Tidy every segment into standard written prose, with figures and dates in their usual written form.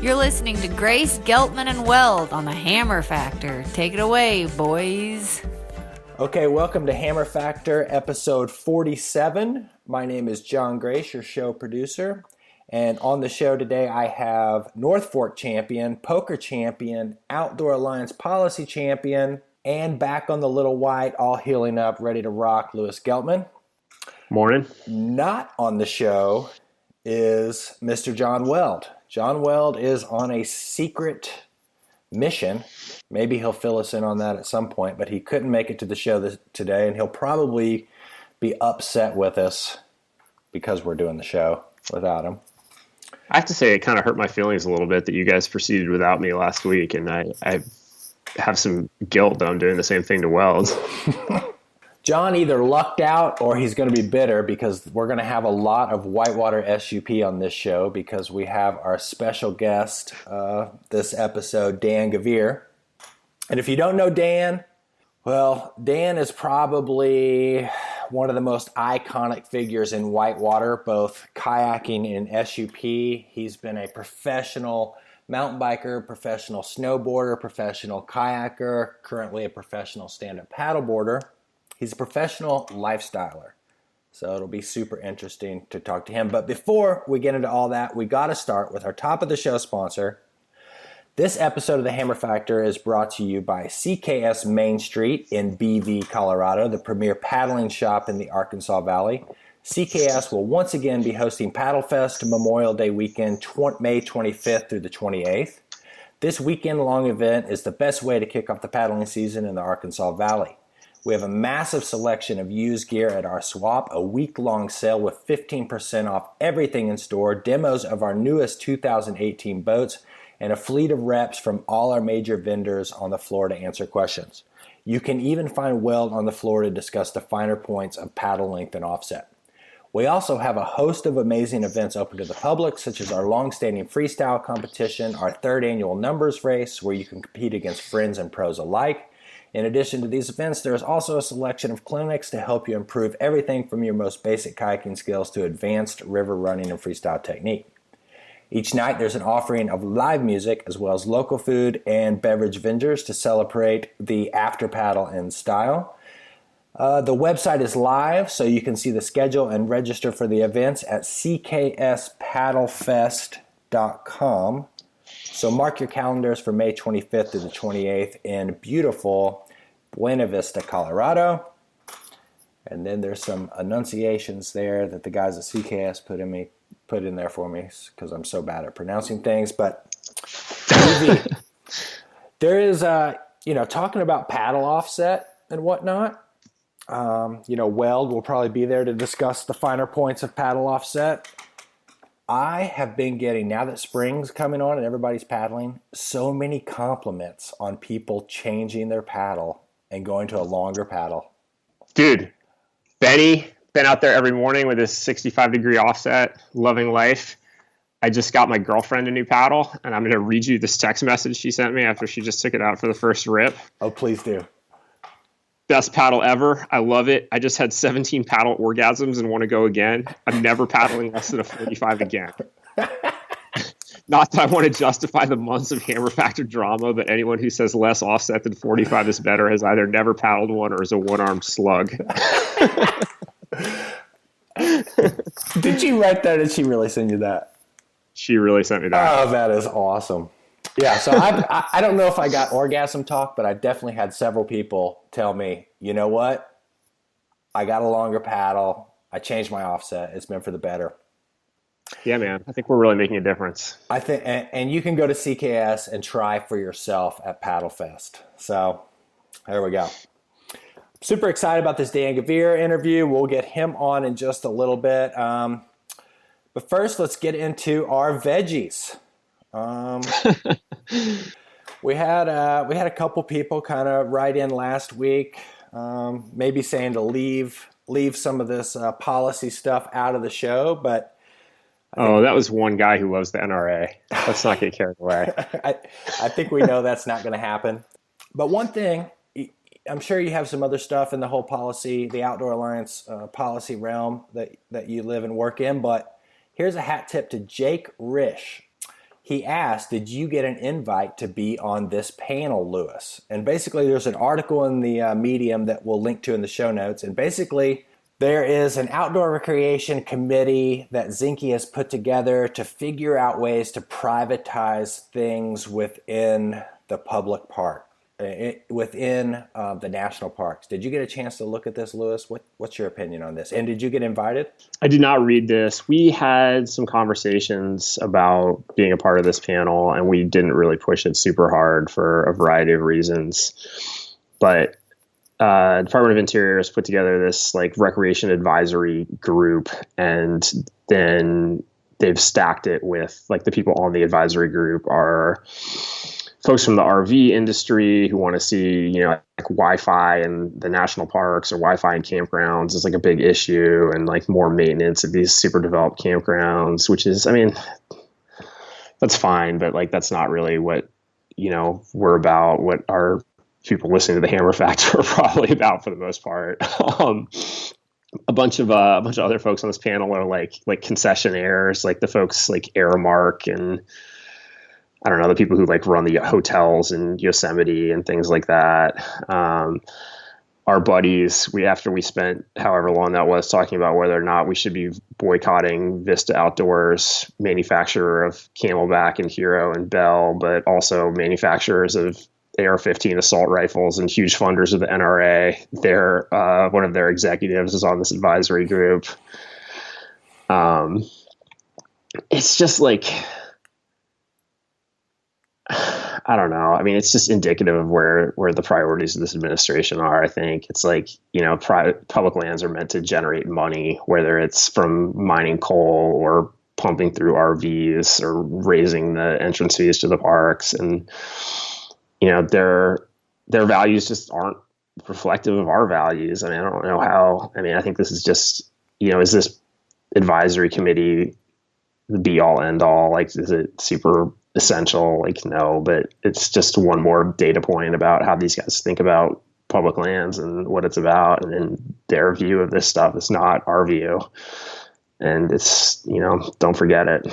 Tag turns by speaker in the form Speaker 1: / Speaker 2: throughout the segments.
Speaker 1: You're listening to Grace, Geltman, and Weld on the Hammer Factor. Take it away, boys.
Speaker 2: Okay, welcome to Hammer Factor, episode 47. My name is John Grace, your show producer. And on the show today, I have North Fork champion, poker champion, Outdoor Alliance policy champion, and back on the Little White, all healing up, ready to rock, Lewis Geltman.
Speaker 3: Morning.
Speaker 2: Not on the show is Mr. John Weld. John Weld is on a secret mission. Maybe he'll fill us in on that at some point, but he couldn't make it to the show today, and he'll probably be upset with us because we're doing the show without him.
Speaker 3: I have to say it kind of hurt my feelings a little bit that you guys proceeded without me last week, and I have some guilt that I'm doing the same thing to Weld.
Speaker 2: John either lucked out or he's going to be bitter because we're going to have a lot of Whitewater SUP on this show because we have our special guest this episode, Dan Gavere. And if you don't know Dan, well, Dan is probably one of the most iconic figures in Whitewater, both kayaking and SUP. He's been a professional mountain biker, professional snowboarder, professional kayaker, currently a professional stand-up paddleboarder. He's a professional lifestyler, so it'll be super interesting to talk to him. But before we get into all that, we got to start with our top of the show sponsor. This episode of the Hammer Factor is brought to you by CKS Main Street in BV, Colorado, the premier paddling shop in the Arkansas Valley. CKS will once again be hosting Paddle Fest Memorial Day weekend, May 25th through the 28th. This weekend-long event is the best way to kick off the paddling season in the Arkansas Valley. We have a massive selection of used gear at our swap, a week-long sale with 15% off everything in store, demos of our newest 2018 boats, and a fleet of reps from all our major vendors on the floor to answer questions. You can even find Weld on the floor to discuss the finer points of paddle length and offset. We also have a host of amazing events open to the public, such as our long-standing freestyle competition, our third annual numbers race, where you can compete against friends and pros alike. In addition to these events, there is also a selection of clinics to help you improve everything from your most basic kayaking skills to advanced river running and freestyle technique. Each night there's an offering of live music as well as local food and beverage vendors to celebrate the after paddle in style. The website is live, so you can see the schedule and register for the events at ckspaddlefest.com. So mark your calendars for May 25th to the 28th in beautiful Buena Vista, Colorado. And then there's some enunciations there that the guys at CKS put in there for me because I'm so bad at pronouncing things. But there is, talking about paddle offset and whatnot. Weld will probably be there to discuss the finer points of paddle offset. I have been getting, now that spring's coming on and everybody's paddling, so many compliments on people changing their paddle and going to a longer paddle.
Speaker 3: Dude, Benny, been out there every morning with his 65-degree offset, loving life. I just got my girlfriend a new paddle, and I'm going to read you this text message she sent me after she just took it out for the first rip.
Speaker 2: Oh, please do.
Speaker 3: Best paddle ever. I love it. I just had 17 paddle orgasms and want to go again. I'm never paddling less than a 45 again. Not that I want to justify the months of Hammer Factor drama, but anyone who says less offset than 45 is better has either never paddled one or is a one-armed slug.
Speaker 2: Did she write that? Did she really send you that?
Speaker 3: She really sent me that.
Speaker 2: Oh, that is awesome. Yeah, so I don't know if I got orgasm talk, but I definitely had several people tell me, you know what? I got a longer paddle. I changed my offset. It's been for the better.
Speaker 3: Yeah, man. I think we're really making a difference.
Speaker 2: I think, and you can go to CKS and try for yourself at Paddle Fest. So there we go. Super excited about this Dan Gavere interview. We'll get him on in just a little bit. But first, let's get into our veggies. We had a couple people kind of write in last week, maybe saying to leave some of this policy stuff out of the show, but
Speaker 3: that was one guy who loves the NRA. Let's not get carried away.
Speaker 2: I think we know that's not going to happen. But one thing, I'm sure you have some other stuff in the whole policy, the Outdoor Alliance policy realm that you live and work in, but here's a hat tip to Jake Risch. he asked, did you get an invite to be on this panel, Lewis? And basically there's an article in the Medium that we'll link to in the show notes. And basically there is an outdoor recreation committee that Zinke has put together to figure out ways to privatize things within the public park, within the national parks. Did you get a chance to look at this, Lewis? What's your opinion on this? And did you get invited?
Speaker 3: I did not read this. We had some conversations about being a part of this panel, and we didn't really push it super hard for a variety of reasons. But Department of Interior has put together this like recreation advisory group, and then they've stacked it with like the people on the advisory group are folks from the RV industry who want to see, you know, like Wi-Fi in the national parks or Wi-Fi in campgrounds is like a big issue, and like more maintenance of these super developed campgrounds, which is, I mean, that's fine, but like that's not really what, you know, we're about, what our people listening to the Hammer Factor are probably about for the most part. A bunch of other folks on this panel are like concessionaires, like the folks like Aramark and I don't know, the people who like run the hotels in Yosemite and things like that. Our buddies, after we spent however long that was talking about whether or not we should be boycotting Vista Outdoors, manufacturer of Camelback and Hero and Bell, but also manufacturers of AR-15 assault rifles and huge funders of the NRA. One of their executives is on this advisory group. It's just like, I don't know. I mean, it's just indicative of where the priorities of this administration are. I think it's like, you know, public lands are meant to generate money, whether it's from mining coal or pumping through RVs or raising the entrance fees to the parks. And, you know, their values just aren't reflective of our values. I mean, I don't know how. I mean, I think this is just, you know, is this advisory committee the be all end all? Like, is it super essential? Like, no, but it's just one more data point about how these guys think about public lands and what it's about. And then their view of this stuff is not our view. And it's, you know, don't forget it.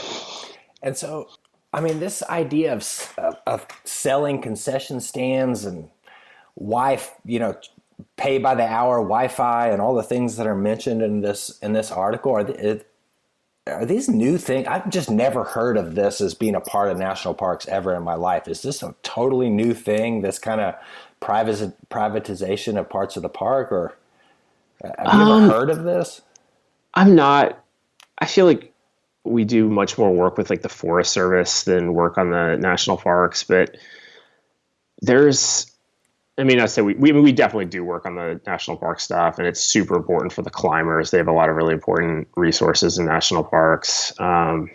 Speaker 2: And so, I mean, this idea of selling concession stands and you know, pay by the hour Wi-Fi and all the things that are mentioned in this article, are these new things? I've just never heard of this as being a part of national parks ever in my life. Is this a totally new thing, this kind of privatization of parts of the park? Or have you ever heard of this?
Speaker 3: I feel like we do much more work with like the Forest Service than work on the national parks, but I say we definitely do work on the national park stuff, and it's super important for the climbers. They have a lot of really important resources in national parks. I'm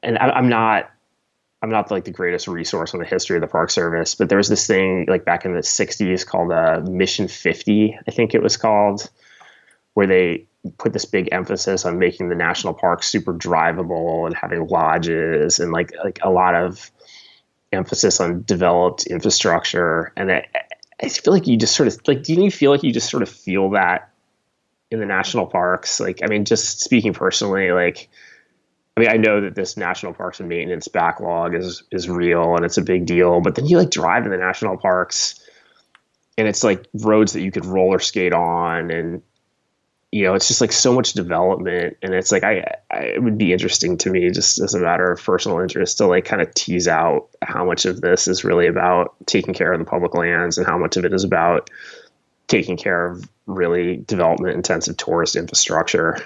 Speaker 3: not like the greatest resource on the history of the Park Service, but there was this thing like back in the 60s called Mission 50, I think it was called, where they put this big emphasis on making the national parks super drivable and having lodges and like a lot of emphasis on developed infrastructure. And I feel like you just sort of like, do you feel like you just sort of feel that in the national parks? Like, I mean, just speaking personally, like, I mean, I know that this national parks and maintenance backlog is real and it's a big deal, but then you like drive in the national parks and it's like roads that you could roller skate on, and you know, it's just like so much development. And it's like, it would be interesting to me, just as a matter of personal interest, to like kind of tease out how much of this is really about taking care of the public lands and how much of it is about taking care of really development intensive tourist infrastructure.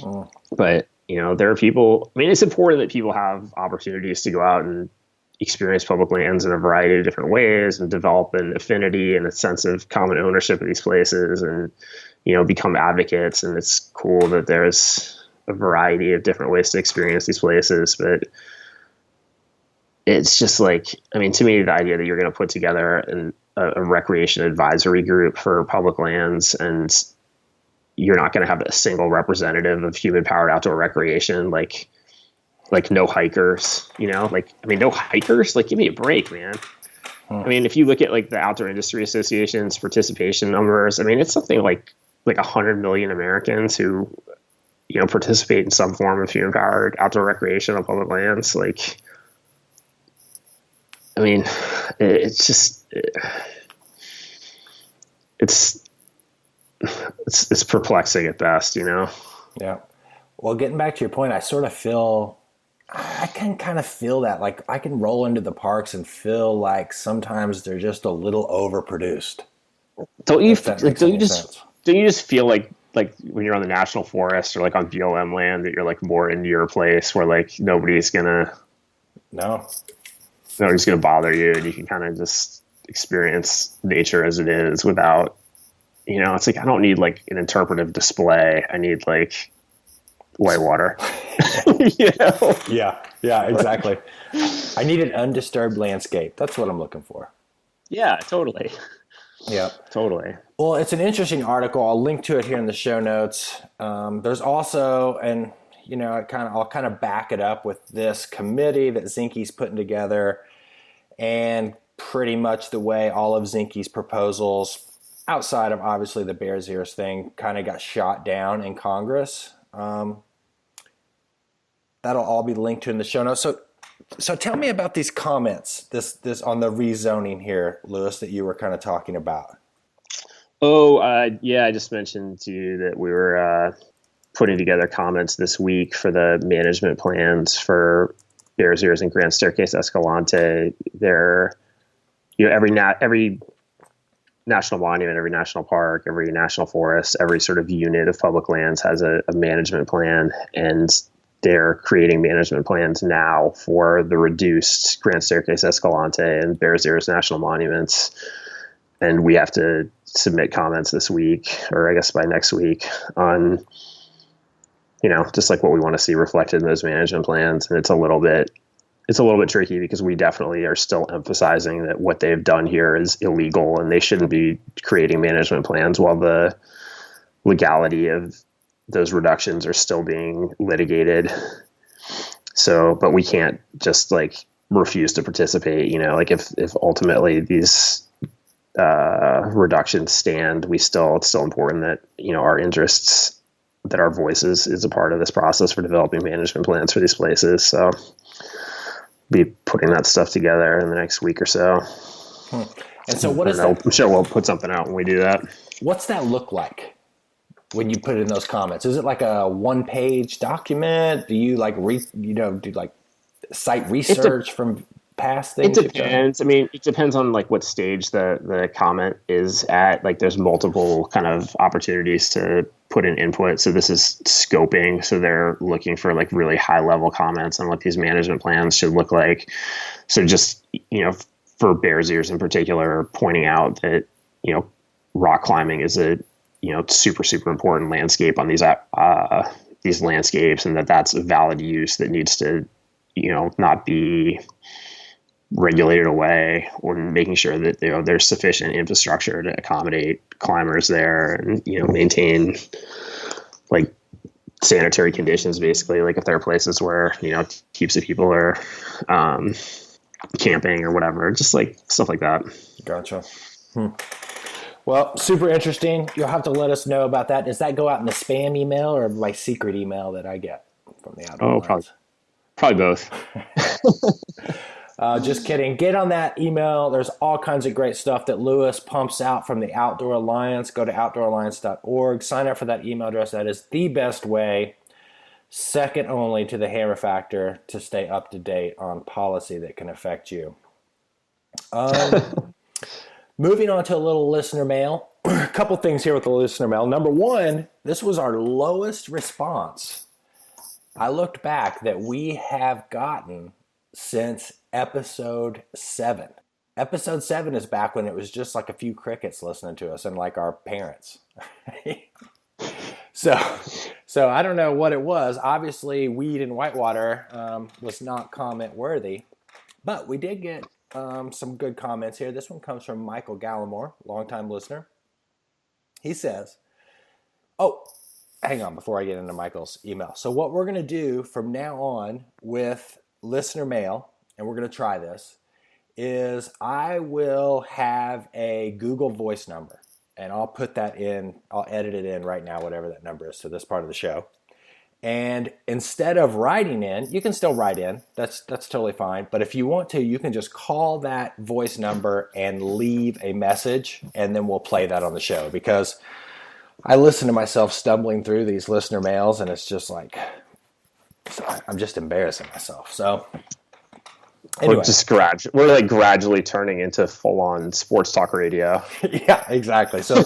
Speaker 3: Oh. But, you know, there are people, I mean, it's important that people have opportunities to go out and experience public lands in a variety of different ways and develop an affinity and a sense of common ownership of these places and, you know, become advocates. And it's cool that there's a variety of different ways to experience these places. But it's just like, I mean, to me, the idea that you're going to put together a recreation advisory group for public lands and you're not going to have a single representative of human powered outdoor recreation, like no hikers, you know, like, I mean, no hikers, like, give me a break, man. I mean, if you look at like the Outdoor Industry Association's participation numbers, I mean, it's something like 100 million Americans who participate in some form of human powered outdoor recreation on public lands. Like, I mean, it's just, it's perplexing at best,
Speaker 2: Yeah. Well, getting back to your point, I can kind of feel that. Like, I can roll into the parks and feel like sometimes they're just a little overproduced.
Speaker 3: Don't you just feel like when you're on the national forest or like on BLM land that you're like more into your place where like nobody's gonna bother you, and you can kind of just experience nature as it is without, it's like, I don't need like an interpretive display. I need like Whitewater.
Speaker 2: Yeah, exactly. I need an undisturbed landscape. That's what I'm looking for.
Speaker 3: Yeah, totally.
Speaker 2: Yeah,
Speaker 3: totally.
Speaker 2: Well, it's an interesting article. I'll link to it here in the show notes. There's also, and I'll kind of back it up with this committee that Zinke's putting together, and pretty much the way all of Zinke's proposals, outside of obviously the Bears Ears thing, kind of got shot down in Congress. That'll all be linked to in the show notes. So tell me about these comments, this on the rezoning here, Lewis, that you were kind of talking about.
Speaker 3: Yeah, I just mentioned to you that we were putting together comments this week for the management plans for Bears Ears and Grand Staircase Escalante. They're, every national monument, every national park, every national forest, every sort of unit of public lands has a management plan, and they're creating management plans now for the reduced Grand Staircase Escalante and Bears Ears national monuments. And we have to submit comments this week, or I guess by next week, on, just like what we want to see reflected in those management plans. And it's a little bit tricky because we definitely are still emphasizing that what they've done here is illegal and they shouldn't be creating management plans while the legality of those reductions are still being litigated. So, but we can't just like refuse to participate, like if ultimately these reductions stand, it's still important that, our interests, that our voices is a part of this process for developing management plans for these places. So be putting that stuff together in the next week or so.
Speaker 2: And so what is that?
Speaker 3: I'm sure we'll put something out when we do that.
Speaker 2: What's that look like when you put it in those comments? Is it like a 1-page document? Do you like do like site research from past things?
Speaker 3: It depends. I mean, it depends on like what stage the comment is at. Like there's multiple kind of opportunities to put in input. So this is scoping. So they're looking for like really high level comments on what these management plans should look like. So just, for Bears Ears in particular, pointing out that, rock climbing is a, super, super important landscape on these landscapes, and that's a valid use that needs to, not be regulated away, or making sure that there's sufficient infrastructure to accommodate climbers there, and maintain like sanitary conditions, basically, like if there are places where heaps of people are camping or whatever, just like stuff like that.
Speaker 2: Gotcha. Well, super interesting. You'll have to let us know about that. Does that go out in the spam email or my secret email that I get from the Outdoor Alliance?
Speaker 3: Probably both.
Speaker 2: Just kidding. Get on that email. There's all kinds of great stuff that Lewis pumps out from the Outdoor Alliance. Go to outdooralliance.org. Sign up for that email address. That is the best way, second only to the Hammer Factor, to stay up to date on policy that can affect you. Moving on to a little listener mail. A couple things here with the listener mail. Number one, this was our lowest response I looked back that we have gotten since episode 7. Episode 7 is back when it was just like a few crickets listening to us and like our parents. So I don't know what it was. Obviously, weed in Whitewater was not comment worthy, but we did get some good comments here. This one comes from Michael Gallimore, longtime listener. He says, hang on before I get into Michael's email. So what we're going to do from now on with listener mail, and we're going to try this, is I will have a Google Voice number, and I'll put that in. I'll edit it in right now, whatever that number is, to this part of the show. And instead of writing in, you can still write in. That's totally fine. But if you want to, you can just call that voice number and leave a message, and then we'll play that on the show. Because I listen to myself stumbling through these listener mails, and it's just like, I'm just embarrassing myself. So anyway.
Speaker 3: We're like gradually turning into full-on sports talk radio.
Speaker 2: Yeah, exactly. So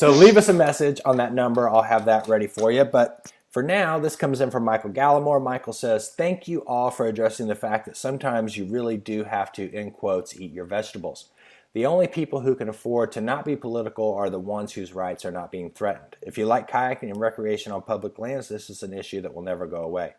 Speaker 2: leave us a message on that number. I'll have that ready for you. But for now, this comes in from Michael Gallimore. Michael says, thank you all for addressing the fact that sometimes you really do have to, in quotes, eat your vegetables. The only people who can afford to not be political are the ones whose rights are not being threatened. If you like kayaking and recreation on public lands, this is an issue that will never go away.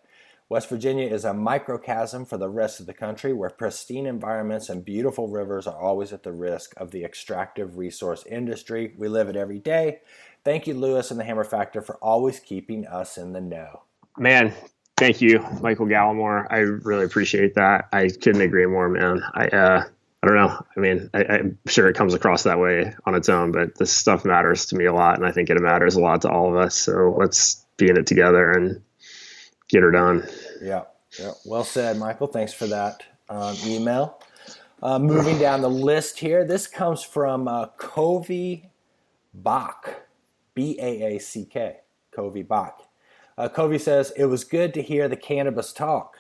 Speaker 2: West Virginia is a microcosm for the rest of the country where pristine environments and beautiful rivers are always at the risk of the extractive resource industry. We live it every day. Thank you, Lewis and the Hammer Factor, for always keeping us in the know.
Speaker 3: Man, thank you, Michael Gallimore. I really appreciate that. I couldn't agree more, man. I don't know. I mean, I'm sure it comes across that way on its own, but this stuff matters to me a lot, and I think it matters a lot to all of us. So let's be in it together and get her done.
Speaker 2: Yeah. Well said, Michael. Thanks for that email. Moving down the list here, this comes from Covey Bach, Baack, Covey Bach. Covey says, it was good to hear the cannabis talk.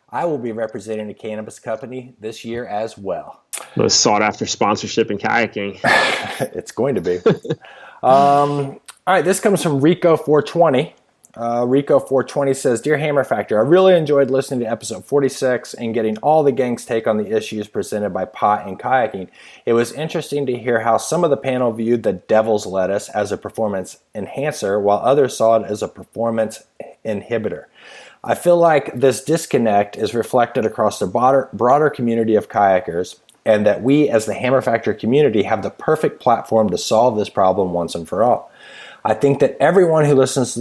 Speaker 2: I will be representing a cannabis company this year as well.
Speaker 3: Most sought after sponsorship in kayaking.
Speaker 2: It's going to be. All right, this comes from Rico420. Rico420 says, Dear Hammer Factor, I really enjoyed listening to episode 46 and getting all the gang's take on the issues presented by pot and kayaking. It was interesting to hear how some of the panel viewed the devil's lettuce as a performance enhancer while others saw it as a performance inhibitor. I feel like this disconnect is reflected across the broader community of kayakers, and that we as the Hammer Factor community have the perfect platform to solve this problem once and for all. I think that everyone who listens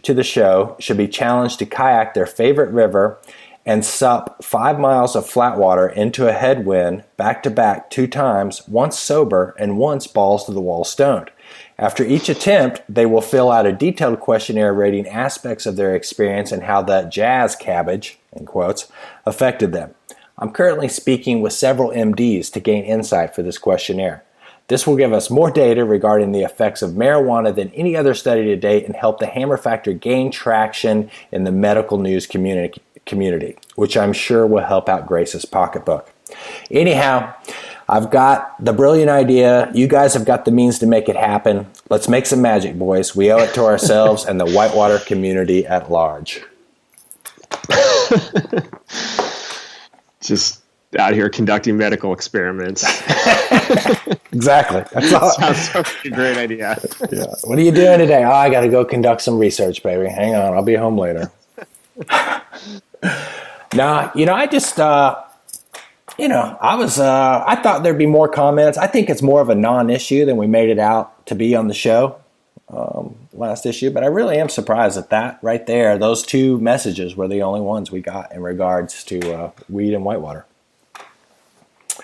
Speaker 2: to the show should be challenged to kayak their favorite river and sup 5 miles of flat water into a headwind back-to-back 2 times, once sober and once balls to the wall stoned. After each attempt, they will fill out a detailed questionnaire rating aspects of their experience and how the jazz cabbage, in quotes, affected them. I'm currently speaking with several MDs to gain insight for this questionnaire. This will give us more data regarding the effects of marijuana than any other study to date and help the Hammer Factor gain traction in the medical news community, which I'm sure will help out Grace's pocketbook. Anyhow, I've got the brilliant idea. You guys have got the means to make it happen. Let's make some magic, boys. We owe it to ourselves and the whitewater community at large.
Speaker 3: Just out here conducting medical experiments.
Speaker 2: Exactly.
Speaker 3: Sounds like a great idea.
Speaker 2: Yeah. What are you doing today? Oh, I got to go conduct some research, baby. Hang on. I'll be home later. Nah, I just, I thought there'd be more comments. I think it's more of a non-issue than we made it out to be on the show last issue. But I really am surprised at that right there. Those 2 messages were the only ones we got in regards to weed and whitewater.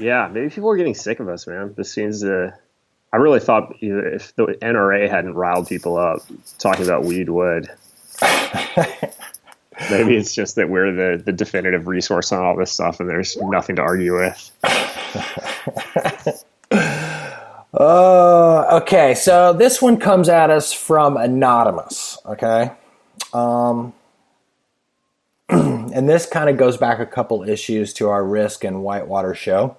Speaker 3: Yeah, maybe people are getting sick of us, man. This seems to... I really thought if the NRA hadn't riled people up, talking about weed would. Maybe it's just that we're the definitive resource on all this stuff and there's nothing to argue with.
Speaker 2: Okay, so this one comes at us from Anonymous, okay? And this kind of goes back a couple issues to our Risk and Whitewater show.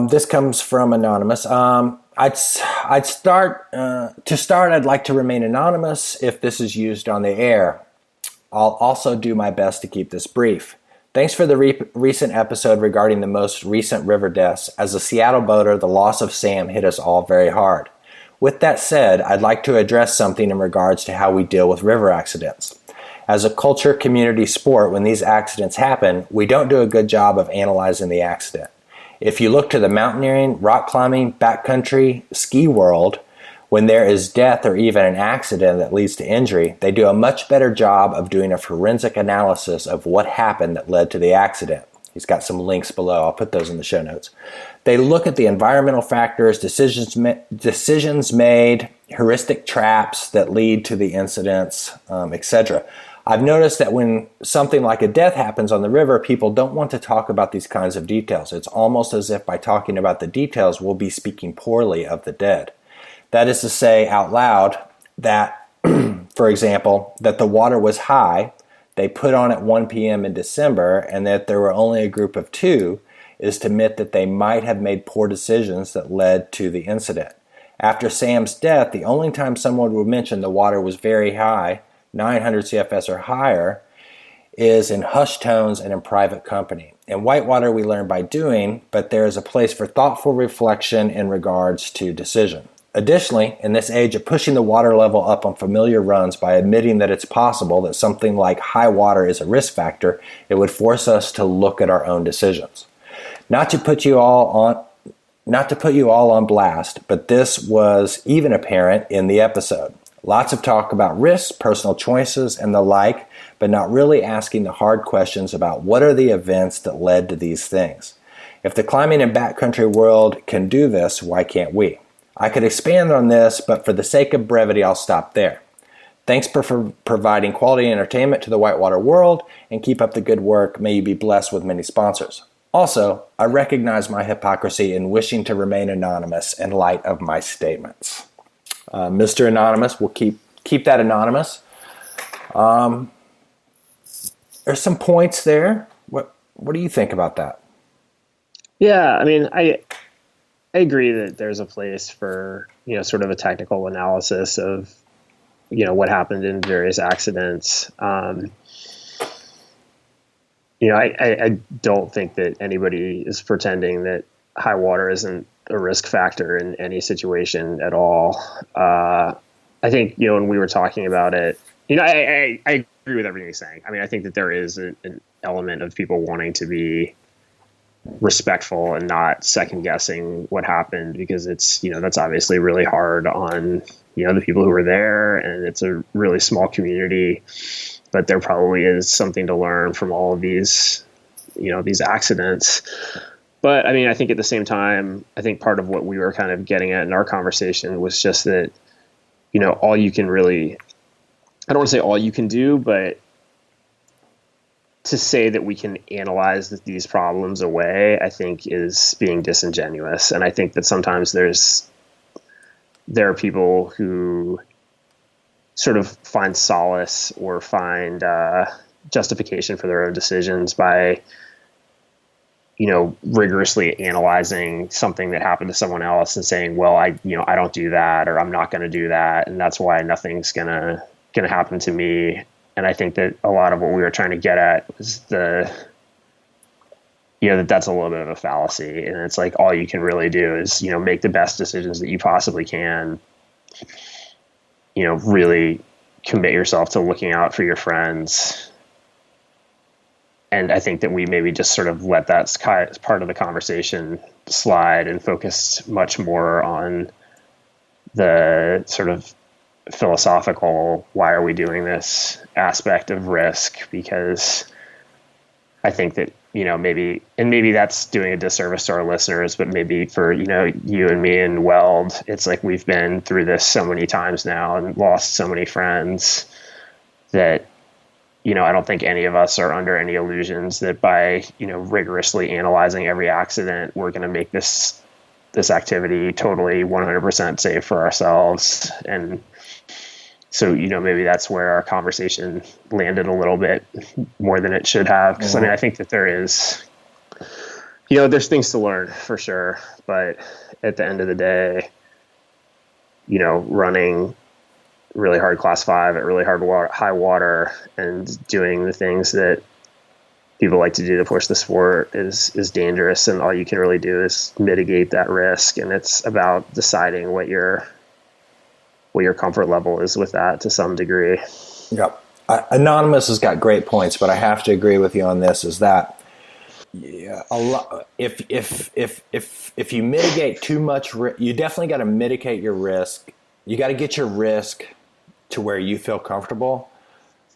Speaker 2: This comes from Anonymous. I'd start, I'd like to remain anonymous if this is used on the air. I'll also do my best to keep this brief. Thanks for the recent episode regarding the most recent river deaths. As a Seattle boater, the loss of Sam hit us all very hard. With that said, I'd like to address something in regards to how we deal with river accidents. As a culture community sport, when these accidents happen, we don't do a good job of analyzing the accident. If you look to the mountaineering, rock climbing, backcountry, ski world, when there is death or even an accident that leads to injury, they do a much better job of doing a forensic analysis of what happened that led to the accident. He's got some links below. I'll put those in the show notes. They look at the environmental factors, decisions made, heuristic traps that lead to the incidents, etc. I've noticed that when something like a death happens on the river, people don't want to talk about these kinds of details. It's almost as if by talking about the details, we'll be speaking poorly of the dead. That is to say out loud that, for example, that the water was high, they put on at 1 p.m. in December, and that there were only a group of 2 is to admit that they might have made poor decisions that led to the incident. After Sam's death, the only time someone would mention the water was very high, 900 CFS or higher, is in hushed tones and in private company. In Whitewater, we learn by doing, but there is a place for thoughtful reflection in regards to decision. Additionally, in this age of pushing the water level up on familiar runs by admitting that it's possible that something like high water is a risk factor, it would force us to look at our own decisions. Not to put you all on blast, but this was even apparent in the episode. Lots of talk about risks, personal choices, and the like, but not really asking the hard questions about what are the events that led to these things. If the climbing and backcountry world can do this, why can't we? I could expand on this, but for the sake of brevity, I'll stop there. Thanks for providing quality entertainment to the Whitewater world, and keep up the good work. May you be blessed with many sponsors. Also, I recognize my hypocrisy in wishing to remain anonymous in light of my statements. Mr. Anonymous, we'll keep that anonymous. There's some points there. What do you think about that?
Speaker 4: Yeah, I mean, I agree that there's a place for, sort of a technical analysis of, what happened in various accidents. I don't think that anybody is pretending that high water isn't a risk factor in any situation at all. I think, when we were talking about it, I agree with everything he's saying. I mean, I think that there is an element of people wanting to be respectful and not second guessing what happened, because it's, that's obviously really hard on, the people who were there, and it's a really small community, but there probably is something to learn from all of these, these accidents. But I mean, I think at the same time, I think part of what we were kind of getting at in our conversation was just that, all you can really, I don't want to say all you can do, but to say that we can analyze these problems away, I think is being disingenuous. And I think that sometimes there are people who sort of find solace or find justification for their own decisions by, rigorously analyzing something that happened to someone else and saying, well, I don't do that, or I'm not going to do that, and that's why nothing's gonna happen to me. And I think that a lot of what we were trying to get at was that's a little bit of a fallacy. And it's like, all you can really do is, make the best decisions that you possibly can, really commit yourself to looking out for your friends. And I think that we maybe just sort of let that part of the conversation slide and focus much more on the sort of philosophical, why are we doing this aspect of risk? Because I think that, maybe that's doing a disservice to our listeners, but maybe for, you and me and Weld, it's like we've been through this so many times now and lost so many friends that, I don't think any of us are under any illusions that by, rigorously analyzing every accident, we're going to make this activity totally 100% safe for ourselves. And so, maybe that's where our conversation landed a little bit more than it should have. Because, I think that there is, there's things to learn for sure. But at the end of the day, running really hard class 5 at really high water and doing the things that people like to do to push the sport is dangerous. And all you can really do is mitigate that risk. And it's about deciding what your comfort level is with that to some degree.
Speaker 2: Yep. Anonymous has got great points, but I have to agree with you on this, is that a lot, if you mitigate too much, you definitely got to mitigate your risk. You got to get your risk to where you feel comfortable.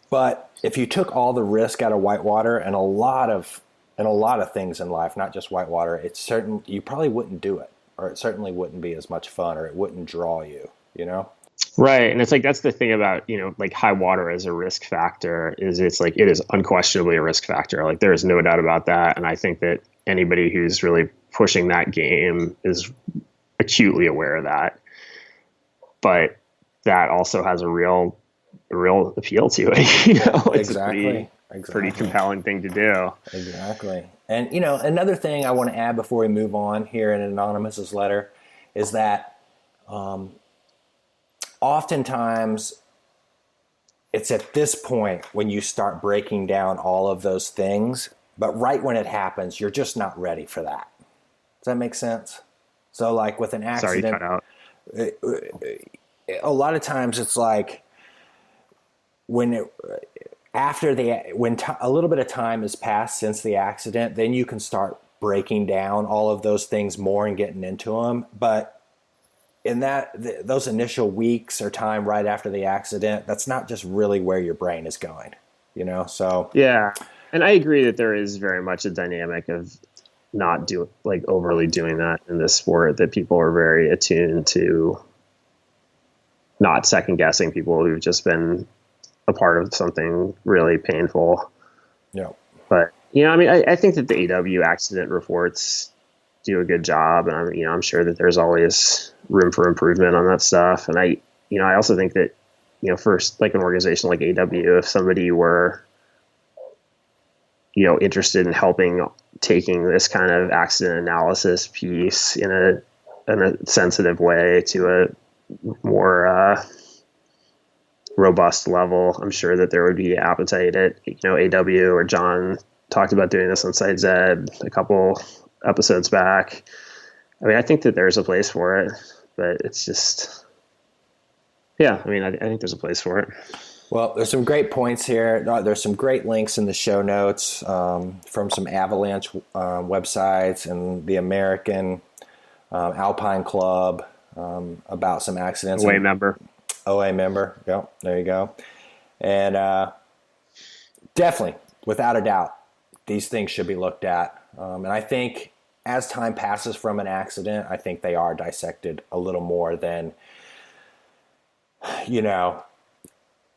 Speaker 2: But if you took all the risk out of Whitewater, and a lot of and a lot of things in life, not just whitewater, it's certain you probably wouldn't do it, or it certainly wouldn't be as much fun, or it wouldn't draw you, you know?
Speaker 3: Right. And it's like, that's the thing about, like high water as a risk factor is it's like, it is unquestionably a risk factor. Like there is no doubt about that. And I think that anybody who's really pushing that game is acutely aware of that. But that also has a real appeal to it. It's
Speaker 2: Exactly.
Speaker 3: a pretty compelling thing to do.
Speaker 2: Exactly. And, another thing I want to add before we move on here in Anonymous's letter is that oftentimes it's at this point when you start breaking down all of those things, but right when it happens, you're just not ready for that. Does that make sense? So like with an accident,
Speaker 3: Sorry, cut out.
Speaker 2: A lot of times it's like when a little bit of time has passed since the accident, then you can start breaking down all of those things more and getting into them. But in those initial weeks or time right after the accident, that's not just really where your brain is going, so.
Speaker 4: Yeah. And I agree that there is very much a dynamic of not overly doing that in this sport, that people are very attuned to not second guessing people who've just been a part of something really painful.
Speaker 2: Yeah.
Speaker 4: But, I think that the AW accident reports do a good job, and I'm sure that there's always room for improvement on that stuff. And I also think that, first, like an organization like AW, if somebody were, interested in taking this kind of accident analysis piece in a sensitive way to a more robust level, I'm sure that there would be appetite at, AW, or John talked about doing this on Site Z a couple episodes back. I think that there's a place for it, but it's just, I think there's a place for it.
Speaker 2: Well, there's some great points here. There's some great links in the show notes from some avalanche websites and the American Alpine Club about some accidents. OA member. Yep, there you go. And definitely, without a doubt, these things should be looked at. And I think as time passes from an accident, I think they are dissected a little more than,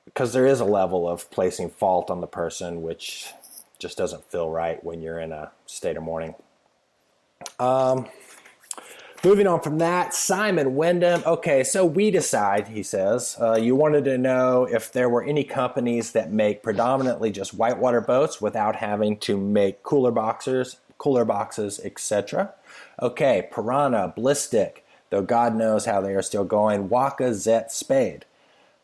Speaker 2: because there is a level of placing fault on the person, which just doesn't feel right when you're in a state of mourning. Moving on from that, Simon Wyndham. Okay, so we decide, he says, you wanted to know if there were any companies that make predominantly just whitewater boats without having to make cooler boxes, etc. Okay, Piranha, Blistic, though God knows how they are still going, Waka, Zet, Spade.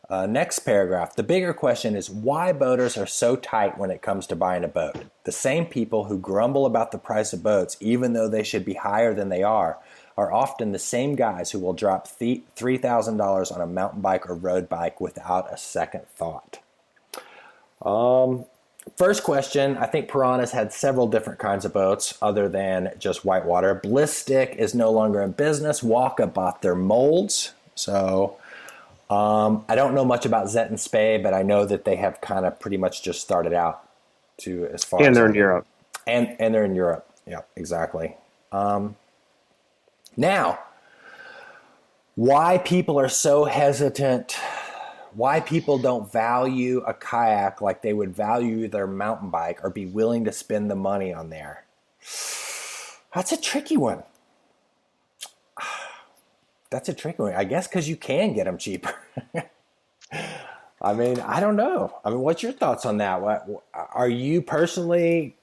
Speaker 2: Next paragraph. The bigger question is why boaters are so tight when it comes to buying a boat. The same people who grumble about the price of boats, even though they should be higher than they are often the same guys who will drop $3,000 on a mountain bike or road bike without a second thought. First question, I think Piranha's had several different kinds of boats other than just whitewater. Blistic is no longer in business. Waka bought their molds. So I don't know much about Zet and Spade, but I know that they have kind of pretty much just started out as far as...
Speaker 4: And they're in Europe.
Speaker 2: And they're in Europe. Yeah, exactly. Now, why people are so hesitant, why people don't value a kayak like they would value their mountain bike or be willing to spend the money on there. That's a tricky one. That's a tricky one. I guess because you can get them cheaper. I don't know. What's your thoughts on that? Are you personally...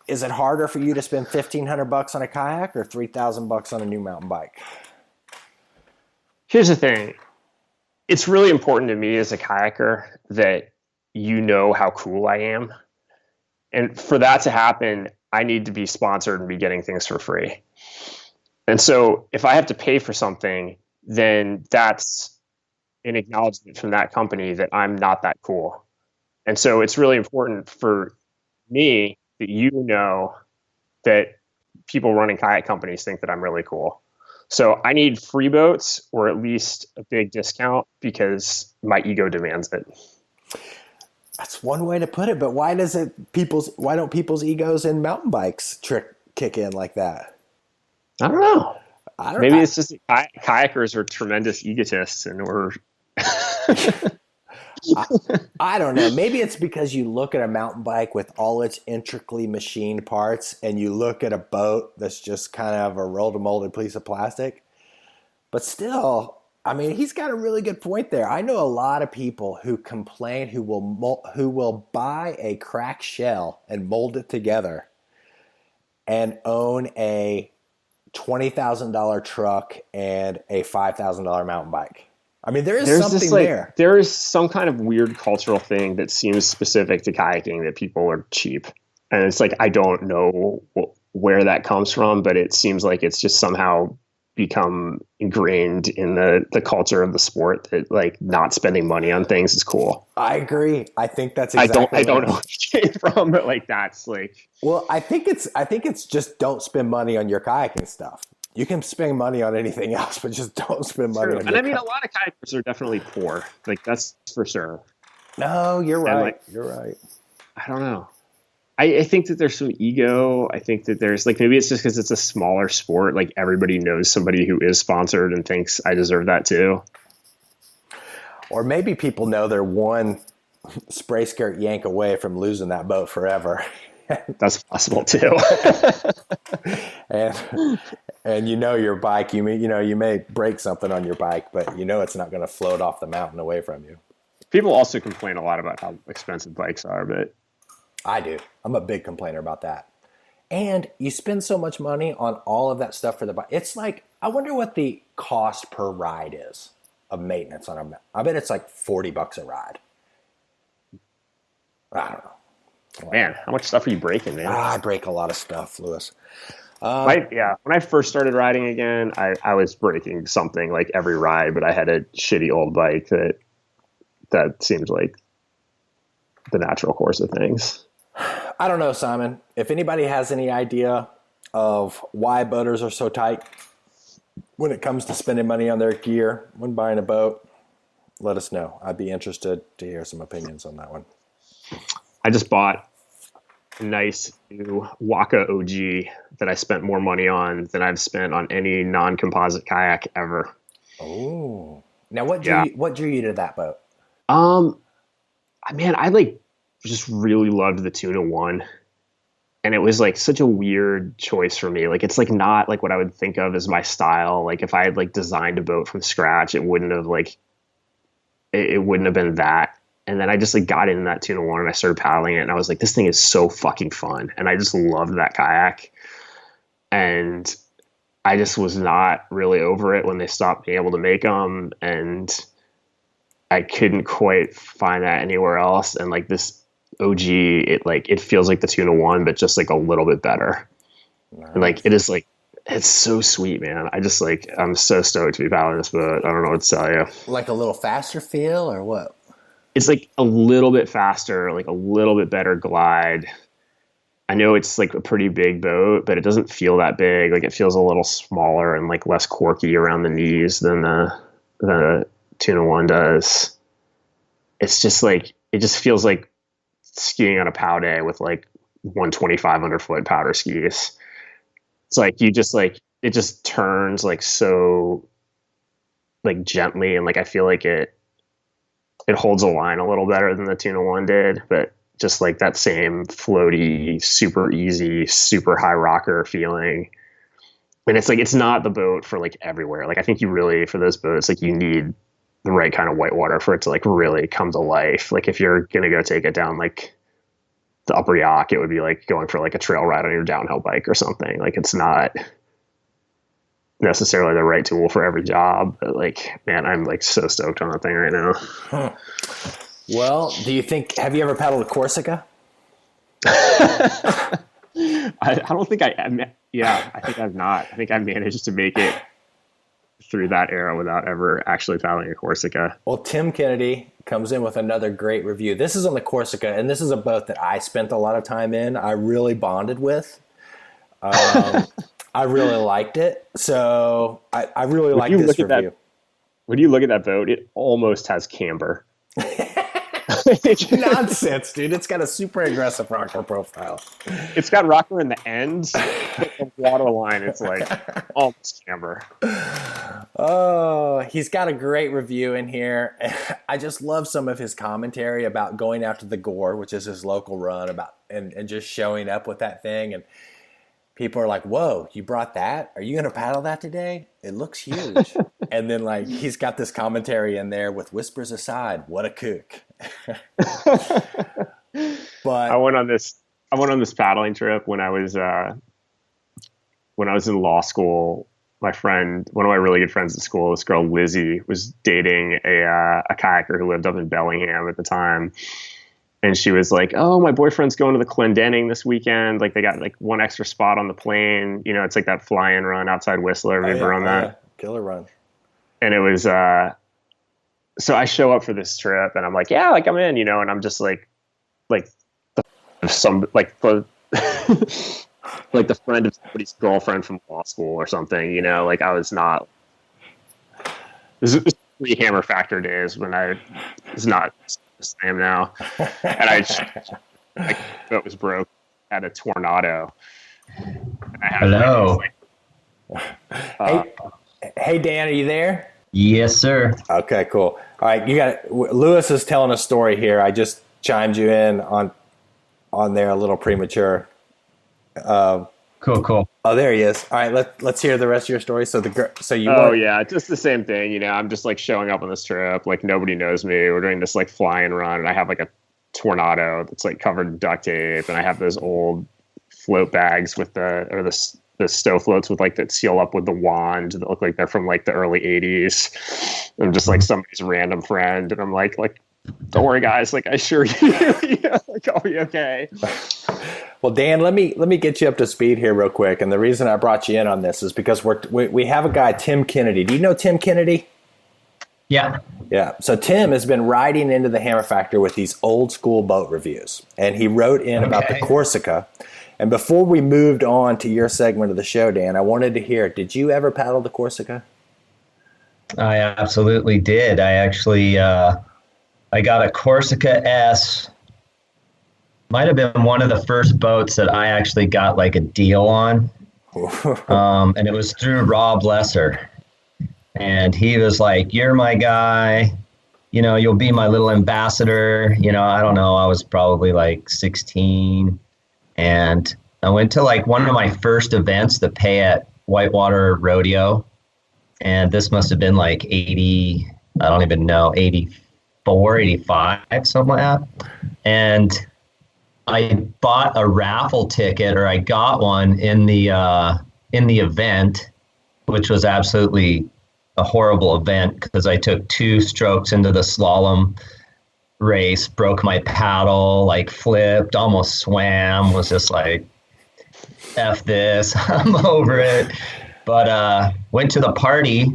Speaker 2: Is it harder for you to spend $1,500 on a kayak or $3,000 on a new mountain bike?
Speaker 4: Here's the thing. It's really important to me as a kayaker that you know how cool I am. And for that to happen, I need to be sponsored and be getting things for free. And so if I have to pay for something, then that's an acknowledgement from that company that I'm not that cool. And so it's really important for me that you know that people running kayak companies think that I'm really cool. So I need free boats or at least a big discount because my ego demands it.
Speaker 2: That's one way to put it, but why don't people's egos in mountain bikes kick in like that?
Speaker 4: I don't know. Maybe it's just kayakers are tremendous egotists, and we're.
Speaker 2: I don't know. Maybe it's because you look at a mountain bike with all its intricately machined parts, and you look at a boat that's just kind of a roll-to-molded piece of plastic. But still, I mean, he's got a really good point there. I know a lot of people who complain who will buy a cracked shell and mold it together and own a $20,000 truck and a $5,000 mountain bike. I mean, there's something there.
Speaker 4: There is some kind of weird cultural thing that seems specific to kayaking that people are cheap. And it's like, I don't know where that comes from, but it seems like it's just somehow become ingrained in the culture of the sport that like not spending money on things is cool.
Speaker 2: I agree. I think that's exactly
Speaker 4: I don't know where it came from, but like that's like.
Speaker 2: Well, I think it's just don't spend money on your kayaking stuff. You can spend money on anything else, but just don't spend money on.
Speaker 4: And I mean, a lot of kayakers are definitely poor. Like that's for sure.
Speaker 2: No, you're right.
Speaker 4: Like,
Speaker 2: you're right.
Speaker 4: I don't know. I think that there's some ego. I think that there's like, maybe it's just because it's a smaller sport. Like everybody knows somebody who is sponsored and thinks I deserve that too.
Speaker 2: Or maybe people know they're one spray skirt yank away from losing that boat forever.
Speaker 4: That's possible too.
Speaker 2: and your bike, you may break something on your bike, but it's not going to float off the mountain away from you.
Speaker 4: People also complain a lot about how expensive bikes are, but
Speaker 2: I do. I'm a big complainer about that. And you spend so much money on all of that stuff for the bike. It's like, I wonder what the cost per ride is of maintenance on a. I bet it's like $40 a ride. I don't know.
Speaker 4: Man, how much stuff are you breaking, man?
Speaker 2: I break a lot of stuff, Lewis.
Speaker 4: When I first started riding again, I was breaking something like every ride, but I had a shitty old bike that seems like the natural course of things.
Speaker 2: I don't know, Simon. If anybody has any idea of why boaters are so tight when it comes to spending money on their gear when buying a boat, let us know. I'd be interested to hear some opinions on that one.
Speaker 4: I just bought a nice new Waka OG that I spent more money on than I've spent on any non-composite kayak ever.
Speaker 2: Oh, now what drew you to that boat?
Speaker 4: Man, I just really loved the Tuna One, and it was like such a weird choice for me. Like it's like not like what I would think of as my style. Like if I had like designed a boat from scratch, it wouldn't have been that. And then I just like got into that Tuna One and I started paddling it, and I was like, this thing is so fucking fun, and I just loved that kayak. And I just was not really over it when they stopped being able to make them, and I couldn't quite find that anywhere else. And like this OG, it feels like the Tuna One, but just like a little bit better. Nice. And like it is like, it's so sweet, man. I'm so stoked to be paddling this boat. I don't know what to tell you.
Speaker 2: Like a little faster feel or what?
Speaker 4: It's like a little bit faster, like a little bit better glide. I know it's like a pretty big boat, but it doesn't feel that big. Like it feels a little smaller and like less quirky around the knees than the Tuna One does. It's just like, it just feels like skiing on a pow day with like 125 underfoot powder skis. It's like, it just turns like so like gently. And like, I feel like it holds a line a little better than the Tuna One did, but just like that same floaty, super easy, super high rocker feeling. And it's like, it's not the boat for like everywhere. Like I think you really, for those boats, like you need the right kind of whitewater for it to like really come to life. Like if you're going to go take it down, like the Upper Yak, it would be like going for like a trail ride on your downhill bike or something. Like it's not necessarily the right tool for every job, but like, man, I'm like so stoked on that thing right now.
Speaker 2: Huh. Well, have you ever paddled a Corsica?
Speaker 4: I don't think I am. Yeah, I think I've not. I think I've managed to make it through that era without ever actually paddling a Corsica.
Speaker 2: Well, Tim Kennedy comes in with another great review. This is on the Corsica, and this is a boat that I spent a lot of time in. I really bonded with. I really liked it. So I really like this review.
Speaker 4: When you look at that boat, it almost has camber.
Speaker 2: Nonsense, dude. It's got a super aggressive rocker profile.
Speaker 3: It's got rocker in the ends, but the waterline, it's like almost camber.
Speaker 2: Oh, he's got a great review in here. I just love some of his commentary about going out to the Gore, which is his local run, and just showing up with that thing. And people are like, "Whoa, you brought that? Are you going to paddle that today? It looks huge." And then like he's got this commentary in there with whispers aside, "What a kook." But
Speaker 3: I went on this paddling trip when I was in law school. One of my really good friends at school, this girl Lizzie, was dating a kayaker who lived up in Bellingham at the time. And she was like, "Oh, my boyfriend's going to the Clendenning this weekend. Like they got like one extra spot on the plane. You know, it's like that fly-in run outside Whistler. Have you ever run that?
Speaker 2: Yeah. Killer run."
Speaker 3: And it was, so I show up for this trip and I'm like, yeah, like I'm in, you know, and I'm just like the like the friend of somebody's girlfriend from law school or something, you know, like I was not, this is pre-hammer factor days when I was not the same now. And like it was broke, had a tornado. And I had
Speaker 5: Hello.
Speaker 2: Hey, Dan, are you there?
Speaker 5: Yes, sir.
Speaker 2: Okay, cool. All right, Lewis is telling a story here. I just chimed you in on there a little premature.
Speaker 5: Cool.
Speaker 2: Oh, there he is. All right, let's hear the rest of your story.
Speaker 3: Yeah, just the same thing. You know, I'm just like showing up on this trip, like nobody knows me. We're doing this like fly-in run, and I have like a tornado that's like covered in duct tape, and I have those old float bags with the stow floats with like that seal up with the wand that look like they're from like the early 80s. I'm just like somebody's random friend, and I'm like, don't worry, guys. Like I assure you, like I'll be okay.
Speaker 2: Well, Dan, let me get you up to speed here real quick. And the reason I brought you in on this is because we have a guy, Tim Kennedy. Do you know Tim Kennedy?
Speaker 5: Yeah.
Speaker 2: Yeah. So Tim has been riding into the Hammer Factor with these old school boat reviews, and he wrote in about the Corsica. And before we moved on to your segment of the show, Dan, I wanted to hear, did you ever paddle the Corsica?
Speaker 5: I absolutely did. I actually, I got a Corsica S. Might have been one of the first boats that I actually got like a deal on. And it was through Rob Lesser. And he was like, "You're my guy. You know, you'll be my little ambassador." You know, I don't know. I was probably like 16. And I went to like one of my first events, the pay at Whitewater Rodeo. And this must have been like 80, I don't even know, 84, 85, something like that. And I bought a raffle ticket, or I got one in the event, which was absolutely a horrible event because I took 2 strokes into the slalom race, broke my paddle, like flipped, almost swam, was just like, F this, I'm over it. But went to the party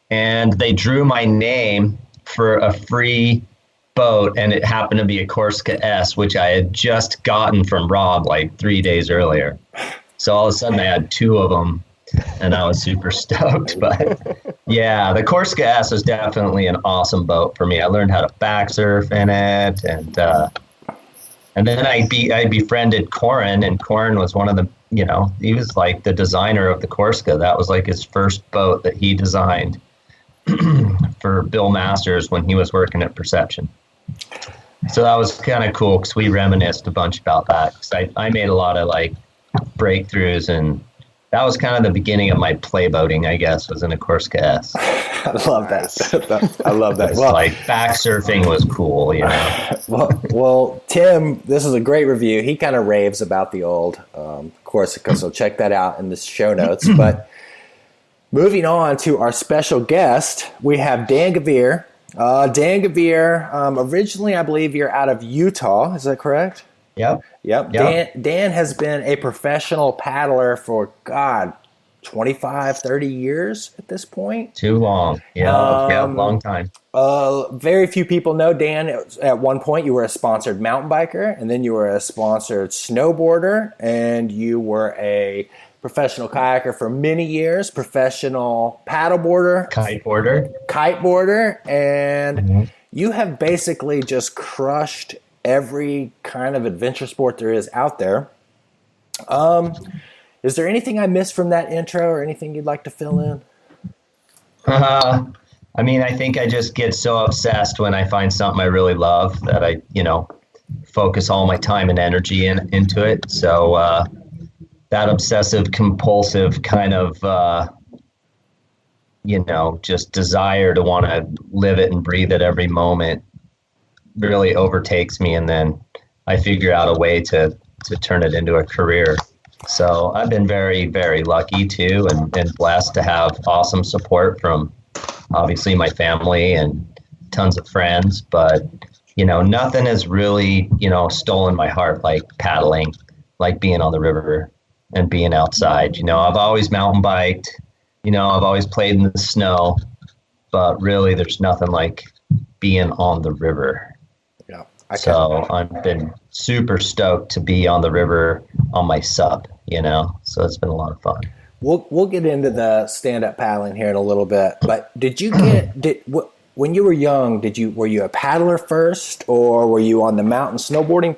Speaker 5: and they drew my name for a free boat, and it happened to be a Corsica S, which I had just gotten from Rob like 3 days earlier. So all of a sudden I had 2 of them and I was super stoked. But yeah, the Corsica S was definitely an awesome boat for me. I learned how to back surf in it, and then I befriended Corin, and Corin was one of the, you know, he was like the designer of the Corsica. That was like his first boat that he designed for Bill Masters when he was working at Perception. So that was kind of cool because we reminisced a bunch about that. Cause I made a lot of like breakthroughs, and that was kind of the beginning of my play boating, I guess, was in a Corsica S.
Speaker 2: I love that. I love that.
Speaker 5: Well, like back surfing was cool, you know.
Speaker 2: Well, Tim, this is a great review. He kind of raves about the old Corsica, so check that out in the show notes. But moving on to our special guest, we have Dan Gavere. Dan Gavere, originally, I believe you're out of Utah. Is that correct?
Speaker 5: Yep.
Speaker 2: Dan has been a professional paddler for, 25, 30 years at this point.
Speaker 5: Too long. Yeah, long time.
Speaker 2: Very few people know, Dan, at one point you were a sponsored mountain biker, and then you were a sponsored snowboarder, and you were a professional kayaker for many years, professional paddleboarder,
Speaker 5: Kiteboarder,
Speaker 2: and you have basically just crushed every kind of adventure sport there is out there. Is there anything I missed from that intro or anything you'd like to fill in?
Speaker 5: I mean, I think I just get so obsessed when I find something I really love that I, focus all my time and energy into it. So that obsessive compulsive kind of, just desire to want to live it and breathe it every moment really overtakes me. And then I figure out a way to turn it into a career. So I've been very, very lucky too, and blessed to have awesome support from obviously my family and tons of friends, but nothing has really, stolen my heart like paddling, like being on the river and being outside. I've always mountain biked, I've always played in the snow, but really there's nothing like being on the river.
Speaker 2: Yeah.
Speaker 5: So I've been super stoked to be on the river on my SUP, so it's been a lot of fun.
Speaker 2: We'll get into the stand-up paddling here in a little bit, but when you were young, were you a paddler first, or were you on the mountain snowboarding?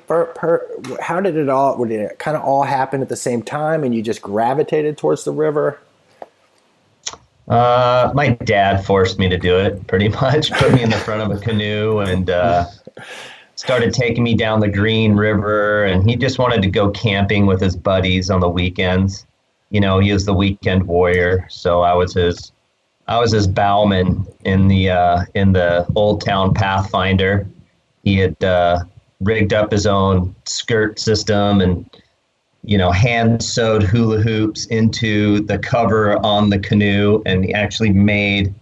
Speaker 2: How did it kind of all happen at the same time, and you just gravitated towards the river?
Speaker 5: My dad forced me to do it, pretty much. Put me in the front of a canoe and started taking me down the Green River, and he just wanted to go camping with his buddies on the weekends. He was the weekend warrior, so I was his bowman in the Old Town Pathfinder. He had rigged up his own skirt system and hand sewed hula hoops into the cover on the canoe, and he actually made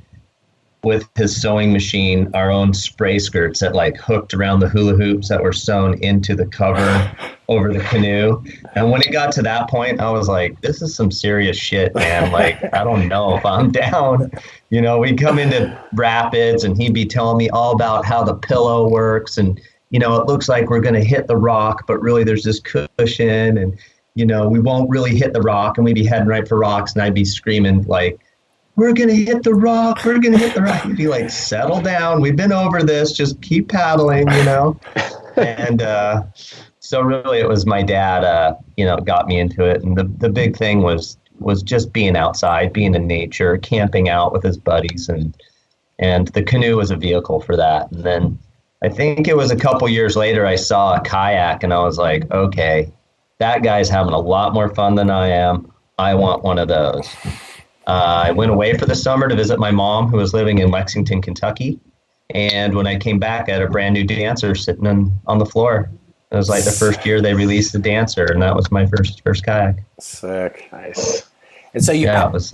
Speaker 5: with his sewing machine our own spray skirts that hooked around the hula hoops that were sewn into the cover over the canoe. And when it got to that point, I was like, this is some serious shit, man. I don't know if I'm down. We'd come into rapids and he'd be telling me all about how the pillow works. And, it looks like we're going to hit the rock, but really there's this cushion and, we won't really hit the rock, and we'd be heading right for rocks. And I'd be screaming we're going to hit the rock. We're going to hit the rock. He'd be like, settle down. We've been over this. Just keep paddling, And so really it was my dad, got me into it. And the big thing was just being outside, being in nature, camping out with his buddies. And the canoe was a vehicle for that. And then I think it was a couple years later, I saw a kayak and I was like, okay, that guy's having a lot more fun than I am. I want one of those. I went away for the summer to visit my mom, who was living in Lexington, Kentucky. And when I came back, I had a brand new dancer sitting on the floor. It was the first year they released the dancer, and that was my first kayak.
Speaker 2: Sick. Nice. And so
Speaker 5: it was.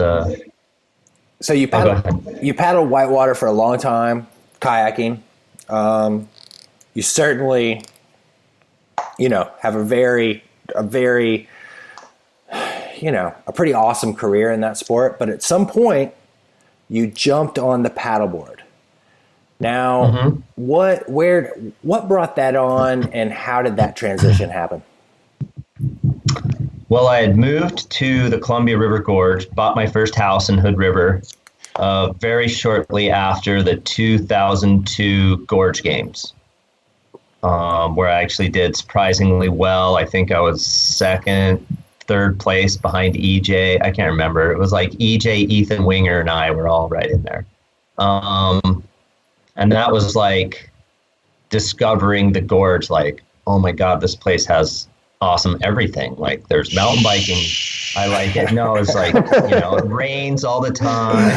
Speaker 2: So you paddled whitewater for a long time, kayaking. You certainly, have a pretty awesome career in that sport. But at some point, you jumped on the paddleboard. Now, what brought that on, and how did that transition happen?
Speaker 5: Well, I had moved to the Columbia River Gorge, bought my first house in Hood River very shortly after the 2002 Gorge Games, where I actually did surprisingly well. I think I was third place behind EJ. I can't remember. It was EJ, Ethan Winger, and I were all right in there. And that was discovering the gorge, oh my God, this place has awesome everything. There's mountain biking. I like it. No, it's it rains all the time.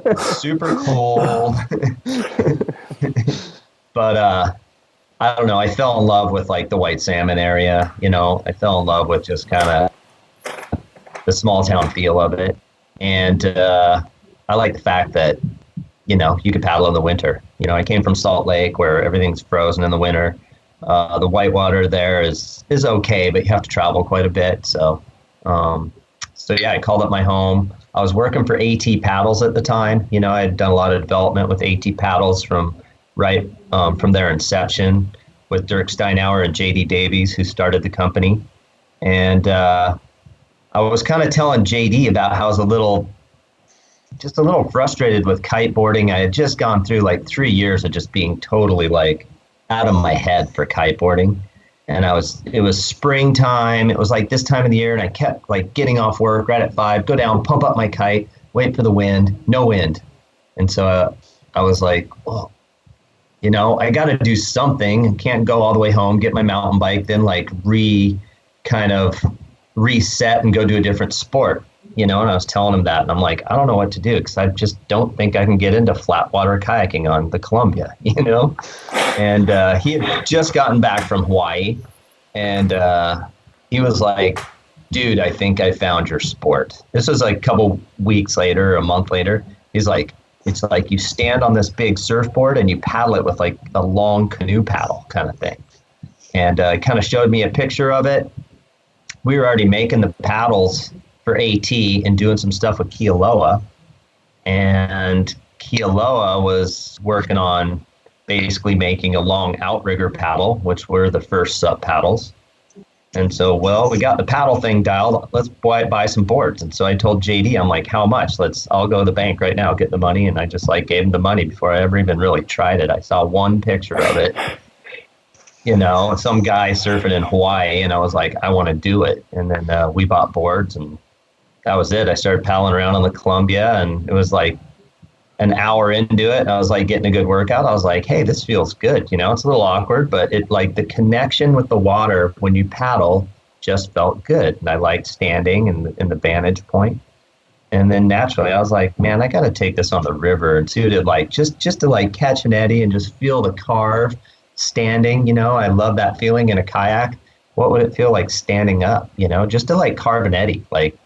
Speaker 5: It's super cold. But I don't know. I fell in love with the White Salmon area. I fell in love with just kind of the small town feel of it. And I like the fact that you could paddle in the winter. I came from Salt Lake where everything's frozen in the winter. The whitewater there is okay, but you have to travel quite a bit. So I called up my home. I was working for AT Paddles at the time. I had done a lot of development with AT Paddles from their inception with Dirk Steinauer and JD Davies, who started the company. And I was kind of telling JD about how I was a little just a little frustrated with kiteboarding. I had just gone through like 3 years of just being totally like out of my head for kiteboarding. And it was springtime. It was like this time of the year, and I kept like getting off work right at 5, go down, pump up my kite, wait for the wind, no wind. And so I was like, well, you know, I got to do something. I can't go all the way home, get my mountain bike, then like kind of reset and go do a different sport, you know. And I was telling him that, and I'm like, I don't know what to do, because I just don't think I can get into flat water kayaking on the Columbia, you know. And he had just gotten back from Hawaii, and he was like, dude, I think I found your sport. This was like a couple weeks later, a month later. He's like, it's like you stand on this big surfboard and you paddle it with like a long canoe paddle kind of thing. And kind of showed me a picture of it. We were already making the paddles for AT and doing some stuff with Kealoha. And Kealoha was working on basically making a long outrigger paddle, which were the first SUP paddles. And so, well, we got the paddle thing dialed. Let's buy some boards. And so I told JD, I'm like, how much? I'll go to the bank right now, get the money. And I just like gave him the money before I ever even really tried it. I saw one picture of it, you know, some guy surfing in Hawaii. And I was like, I want to do it. And then we bought boards, and that was it. I started paddling around on the Columbia, and it was like an hour into it, I was like getting a good workout. I was like, hey, this feels good. You know, it's a little awkward, but it like the connection with the water when you paddle just felt good. And I liked standing in the vantage point. And then naturally I was like, man, I got to take this on the river and see what it like, just to like catch an eddy and just feel the carve standing. You know, I love that feeling in a kayak. What would it feel like standing up, you know, just to like carve an eddy, like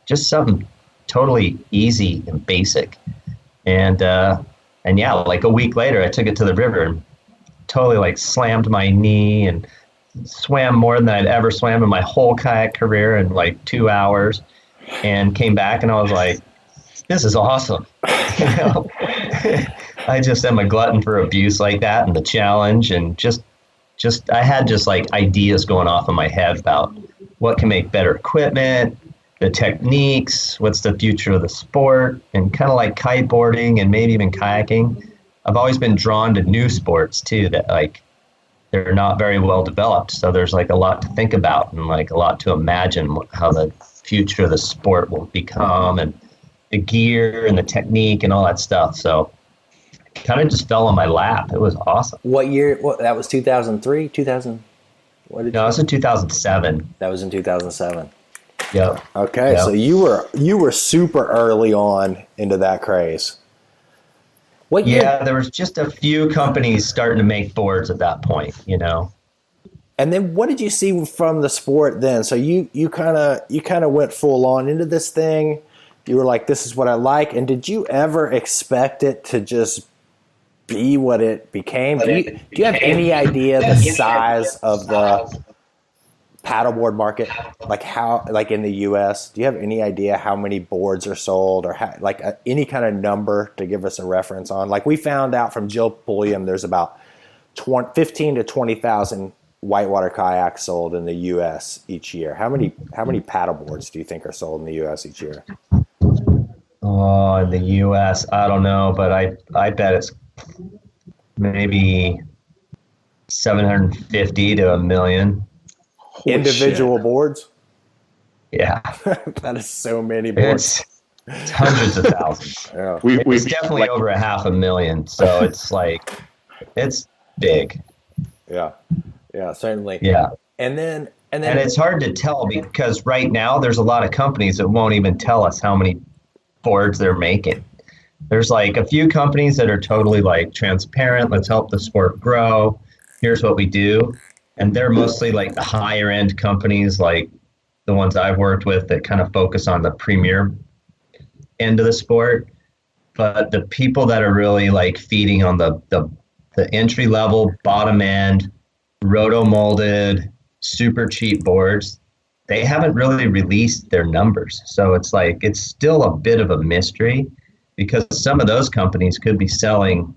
Speaker 5: just something totally easy and basic. And yeah, like a week later, I took it to the river and totally like slammed my knee and swam more than I'd ever swam in my whole kayak career in like 2 hours, and came back and I was like, this is awesome. You know, I just am a glutton for abuse like that, and the challenge, and just I had just like ideas going off in my head about what can make better equipment, the techniques, what's the future of the sport, and kind of like kiteboarding and maybe even kayaking. I've always been drawn to new sports too, that like they're not very well developed. So there's like a lot to think about and like a lot to imagine how the future of the sport will become, and the gear and the technique and all that stuff. So it kind of just fell on my lap. It was awesome.
Speaker 2: What year? That was 2003, 2000.
Speaker 5: No, it was in 2007.
Speaker 2: That was in 2007.
Speaker 5: Yeah.
Speaker 2: Okay,
Speaker 5: yep.
Speaker 2: So you were super early on into that craze. What year?
Speaker 5: Yeah, there was just a few companies starting to make boards at that point, you know.
Speaker 2: And then what did you see from the sport then? So you kind of went full on into this thing. You were like, this is what I like. And did you ever expect it to just be what it became? Do you have any idea the size of the paddleboard market, like in the US? Do you have any idea how many boards are sold, or how, like any kind of number to give us a reference on? Like we found out from Jill Pulliam, there's about 15 to 20,000 whitewater kayaks sold in the US each year. How many paddleboards do you think are sold in the US each year?
Speaker 5: Oh, in the US, I don't know, but I bet it's maybe 750 to 1 million.
Speaker 2: Individual boards?
Speaker 5: Yeah.
Speaker 2: That is so many boards.
Speaker 5: It's hundreds of thousands.
Speaker 2: Yeah.
Speaker 5: It's definitely over 500,000. So it's like, it's big.
Speaker 2: Yeah. Yeah, certainly.
Speaker 5: Yeah.
Speaker 2: And then
Speaker 5: it's hard to tell, because right now there's a lot of companies that won't even tell us how many boards they're making. There's like a few companies that are totally like transparent. Let's help the sport grow. Here's what we do. And they're mostly like the higher end companies, like the ones I've worked with, that kind of focus on the premier end of the sport. But the people that are really like feeding on the entry level, bottom end, roto molded, super cheap boards, they haven't really released their numbers. So it's like, it's still a bit of a mystery, because some of those companies could be selling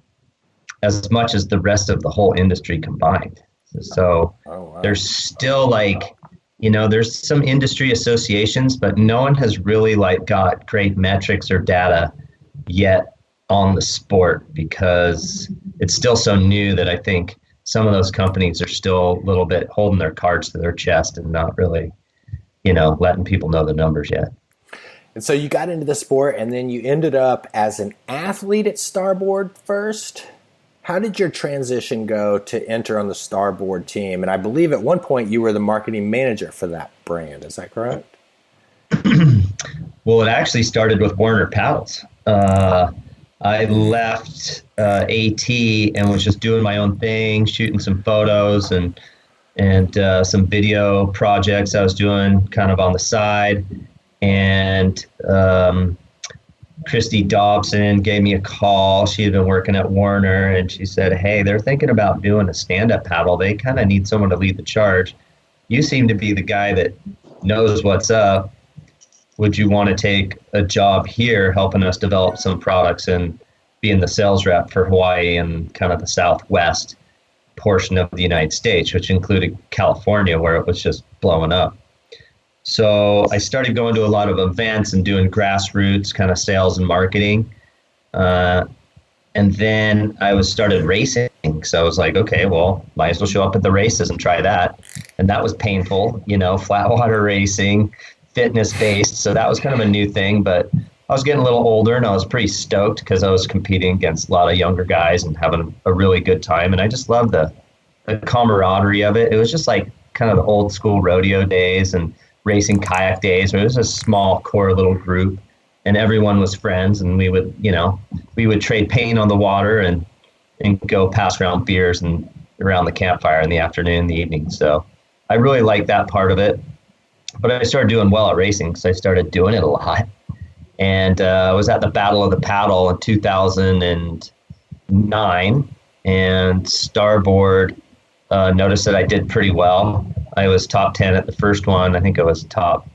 Speaker 5: as much as the rest of the whole industry combined. So there's still like, you know, there's some industry associations, but no one has really like got great metrics or data yet on the sport because it's still so new that I think some of those companies are still a little bit holding their cards to their chest and not really, letting people know the numbers yet.
Speaker 2: And so you got into the sport, and then you ended up as an athlete at Starboard first. How did your transition go to enter on the Starboard team? And I believe at one point you were the marketing manager for that brand. Is that correct?
Speaker 5: Well, it actually started with Warner Paddles. I left AT and was just doing my own thing, shooting some photos and some video projects I was doing kind of on the side. And Christy Dobson gave me a call. She had been working at Warner, and she said, hey, they're thinking about doing a stand-up paddle. They kind of need someone to lead the charge. You seem to be the guy that knows what's up. Would you want to take a job here helping us develop some products and being the sales rep for Hawaii and kind of the Southwest portion of the United States, which included California, where it was just blowing up. So I started going to a lot of events and doing grassroots kind of sales and marketing. And then I started racing. So I was like, okay, well, might as well show up at the races and try that. And that was painful, flat water racing, fitness based. So that was kind of a new thing, but I was getting a little older and I was pretty stoked because I was competing against a lot of younger guys and having a really good time. And I just loved the camaraderie of it. It was just like kind of the old school rodeo days and racing kayak days where it was a small core little group and everyone was friends, and we would trade paint on the water and go pass around beers and around the campfire in the afternoon and the evening. So I really liked that part of it. But I started doing well at racing, so I started doing it a lot. And I was at the Battle of the Paddle in 2009, and Starboard noticed that I did pretty well. I was top 10 at the first one. I think I was top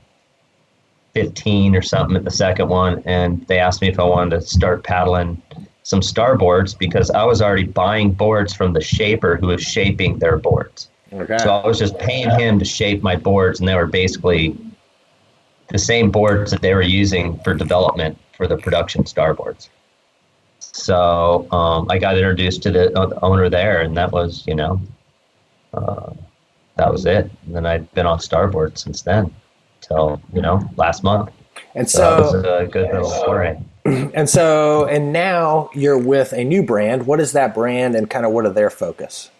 Speaker 5: 15 or something at the second one. And they asked me if I wanted to start paddling some Starboards because I was already buying boards from the shaper who was shaping their boards. Okay. So I was just paying him to shape my boards, and they were basically the same boards that they were using for development for the production Starboards. So I got introduced to the owner there, and that was, that was it. And then I've been on Starboard since then till, last month.
Speaker 2: And
Speaker 5: so that was a good little story.
Speaker 2: And now you're with a new brand. What is that brand, and kind of what are their focus?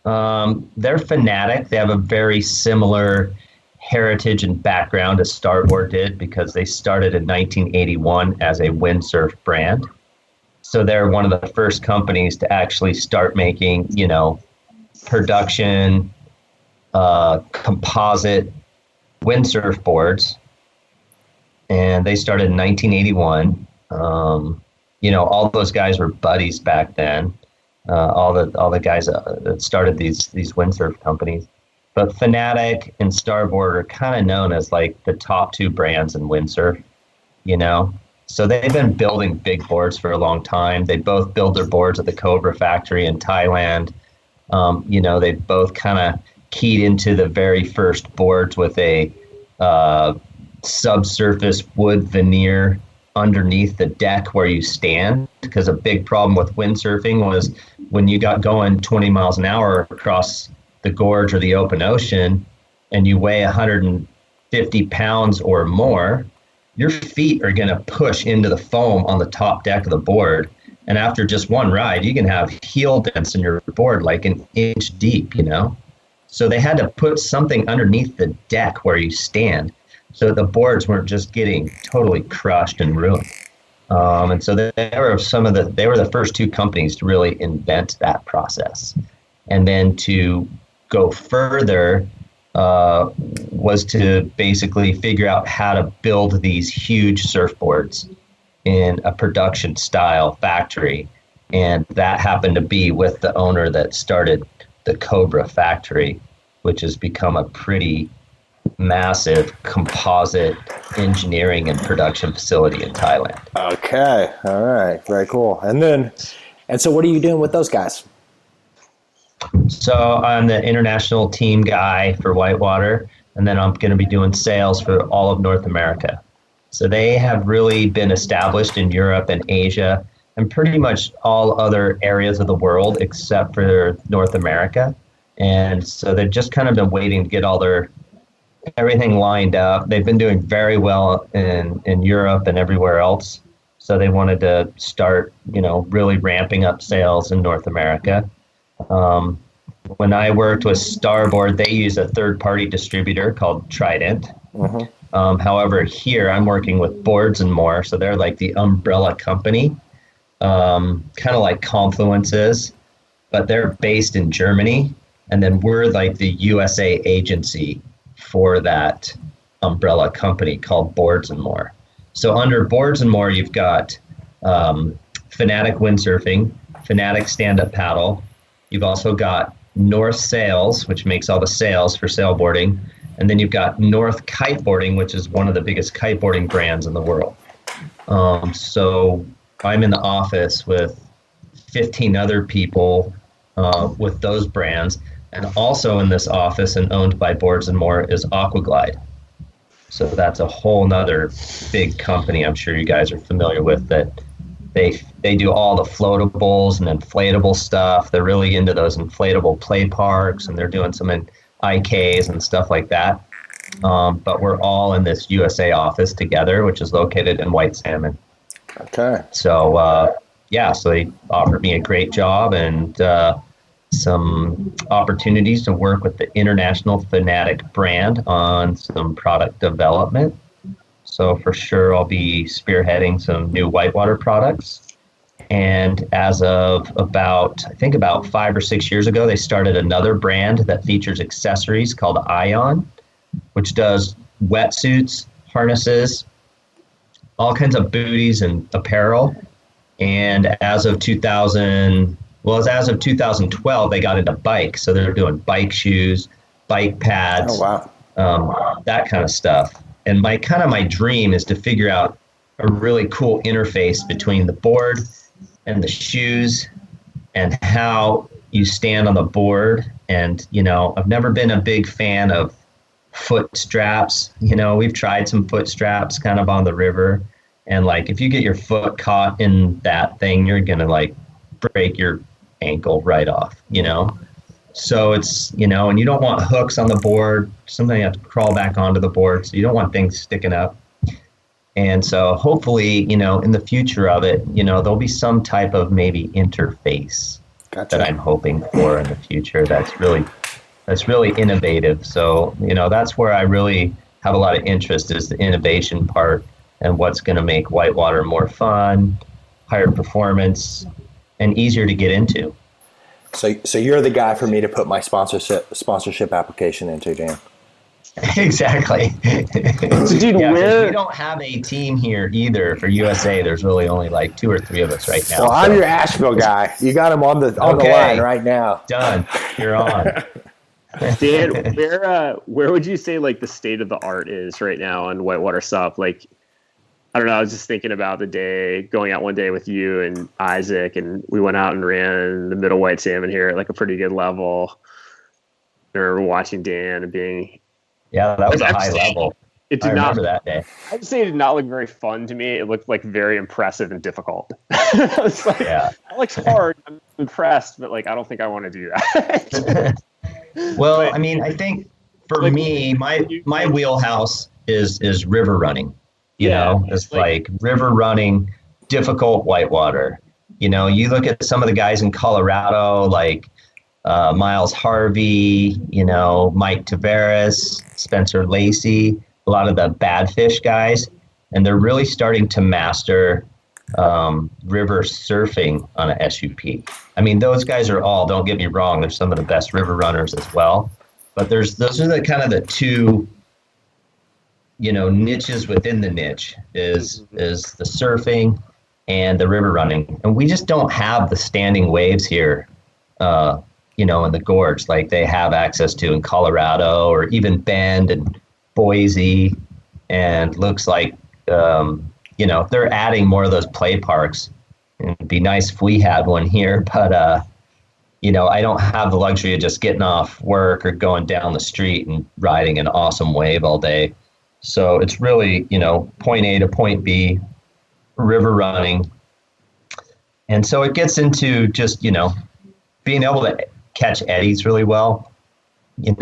Speaker 5: They're Fanatic. They have a very similar heritage and background as Starboard did because they started in 1981 as a windsurf brand. So they're one of the first companies to actually start making, production, composite windsurf boards. And they started in 1981. All those guys were buddies back then. All the guys that started these windsurf companies. But Fanatic and Starboard are kind of known as like the top two brands in windsurf, So they've been building big boards for a long time. They both build their boards at the Cobra factory in Thailand. They both kind of keyed into the very first boards with a subsurface wood veneer underneath the deck where you stand, because a big problem with windsurfing was when you got going 20 miles an hour across the gorge or the open ocean and you weigh 150 pounds or more, your feet are going to push into the foam on the top deck of the board. And after just one ride, you can have heel dents in your board like an inch deep, So they had to put something underneath the deck where you stand so the boards weren't just getting totally crushed and ruined. And so they were the first two companies to really invent that process. And then to go further was to basically figure out how to build these huge surfboards in a production style factory. And that happened to be with the owner that started the Cobra factory, which has become a pretty massive composite engineering and production facility in Thailand.
Speaker 2: Okay. All right. Very cool. And so what are you doing with those guys?
Speaker 5: So I'm the international team guy for Whitewater, and then I'm going to be doing sales for all of North America. So they have really been established in Europe and Asia and pretty much all other areas of the world except for North America. And so they've just kind of been waiting to get all their everything lined up. They've been doing very well in Europe and everywhere else. So they wanted to start, really ramping up sales in North America. When I worked with Starboard, they use a third-party distributor called Trident. However, here I'm working with Boards and More, so they're like the umbrella company, kind of like Confluence is, but they're based in Germany, and then we're like the USA agency for that umbrella company called Boards and More. So under Boards and More, you've got Fanatic Windsurfing, Fanatic Stand-Up Paddle. You've also got North Sails, which makes all the sails for sailboarding. And then you've got North Kiteboarding, which is one of the biggest kiteboarding brands in the world. So I'm in the office with 15 other people with those brands. And also in this office and owned by Boards and More is Aquaglide. So that's a whole nother big company I'm sure you guys are familiar with, that they do all the floatables and inflatable stuff. They're really into those inflatable play parks, and they're doing some in IKs and stuff like that. But we're all in this USA office together, which is located in White Salmon.
Speaker 2: Okay.
Speaker 5: So, so they offered me a great job and some opportunities to work with the International Fanatic brand on some product development. So for sure, I'll be spearheading some new whitewater products. And as of about 5 or 6 years ago, they started another brand that features accessories called Ion, which does wetsuits, harnesses, all kinds of booties and apparel. And as of 2012, they got into bikes. So they're doing bike shoes, bike pads, that kind of stuff. And my dream is to figure out a really cool interface between the board and the shoes and how you stand on the board. And, I've never been a big fan of foot straps. We've tried some foot straps kind of on the river. And like, if you get your foot caught in that thing, you're going to like break your ankle right off, So it's, and you don't want hooks on the board. Sometimes you have to crawl back onto the board. So you don't want things sticking up. And so hopefully, in the future of it, there'll be some type of maybe interface that I'm hoping for in the future. That's really innovative. So, that's where I really have a lot of interest, is the innovation part and what's going to make whitewater more fun, higher performance, and easier to get into.
Speaker 2: So you're the guy for me to put my sponsorship application into, Dan.
Speaker 5: Exactly.
Speaker 4: So, dude,
Speaker 5: we don't have a team here either for USA. There's really only like 2 or 3 of us right now.
Speaker 2: Well, I'm your Asheville guy. You got him on the line right now.
Speaker 5: Done. You're on.
Speaker 4: Dan, where would you say like the state of the art is right now on Whitewater SUP? Like, I don't know. I was just thinking about going out one day with you and Isaac, and we went out and ran the middle white salmon here at like a pretty good level. I remember watching Dan and being.
Speaker 5: Yeah, that was a high level.
Speaker 4: It did
Speaker 5: I
Speaker 4: not.
Speaker 5: remember that day.
Speaker 4: I would say it did not look very fun to me. It looked like very impressive and difficult. I was like, that looks hard. I'm impressed, but like, I don't think I want to do that.
Speaker 5: Well, but, I think for me, my wheelhouse is river running. It's like river running, difficult whitewater. You look at some of the guys in Colorado, like Miles Harvey, Mike Tavares, Spencer Lacey, a lot of the bad fish guys, and they're really starting to master river surfing on a SUP. Those guys are all, don't get me wrong, they're some of the best river runners as well. But those are the kind of the two, niches within the niche is the surfing and the river running. And we just don't have the standing waves here, in the gorge like they have access to in Colorado or even Bend and Boise. And looks like, they're adding more of those play parks. And it'd be nice if we had one here, but, I don't have the luxury of just getting off work or going down the street and riding an awesome wave all day. So it's really, point A to point B, river running. And so it gets into just, being able to catch eddies really well.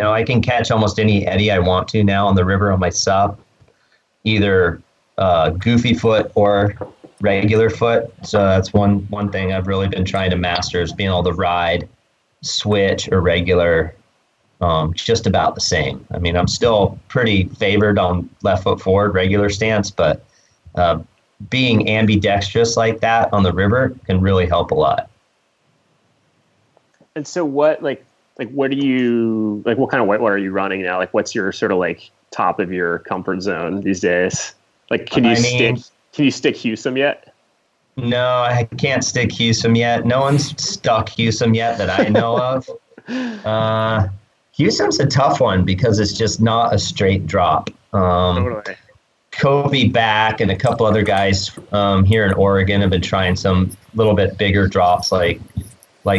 Speaker 5: I can catch almost any eddy I want to now on the river on my SUP, either goofy foot or regular foot. So that's one thing I've really been trying to master, is being able to ride switch or regular just about the same. I mean, I'm still pretty favored on left foot forward regular stance, but being ambidextrous like that on the river can really help a lot.
Speaker 3: And so what what do you what kind of whitewater are you running now? Like, what's your sort of like top of your comfort zone these days? Like, can you stick Hewsome yet?
Speaker 5: No, I can't stick Hewsome yet. No one's stuck Hewsome yet that I know of. Hewsome's a tough one because it's just not a straight drop.
Speaker 3: Totally.
Speaker 5: Kobe back and a couple other guys here in Oregon have been trying some little bit bigger drops like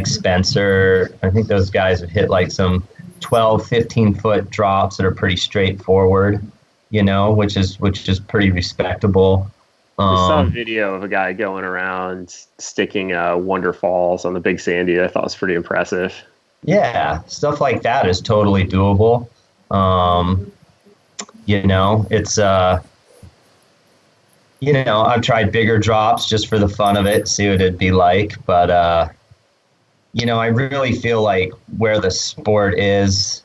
Speaker 5: Spencer. I think those guys have hit like some 12, 15 foot drops that are pretty straightforward, which is pretty respectable.
Speaker 3: I saw a video of a guy going around sticking Wonder Falls on the Big Sandy. I thought was pretty impressive.
Speaker 5: Yeah, stuff like that is totally doable. It's I've tried bigger drops just for the fun of it, see what it'd be like. But, I really feel like where the sport is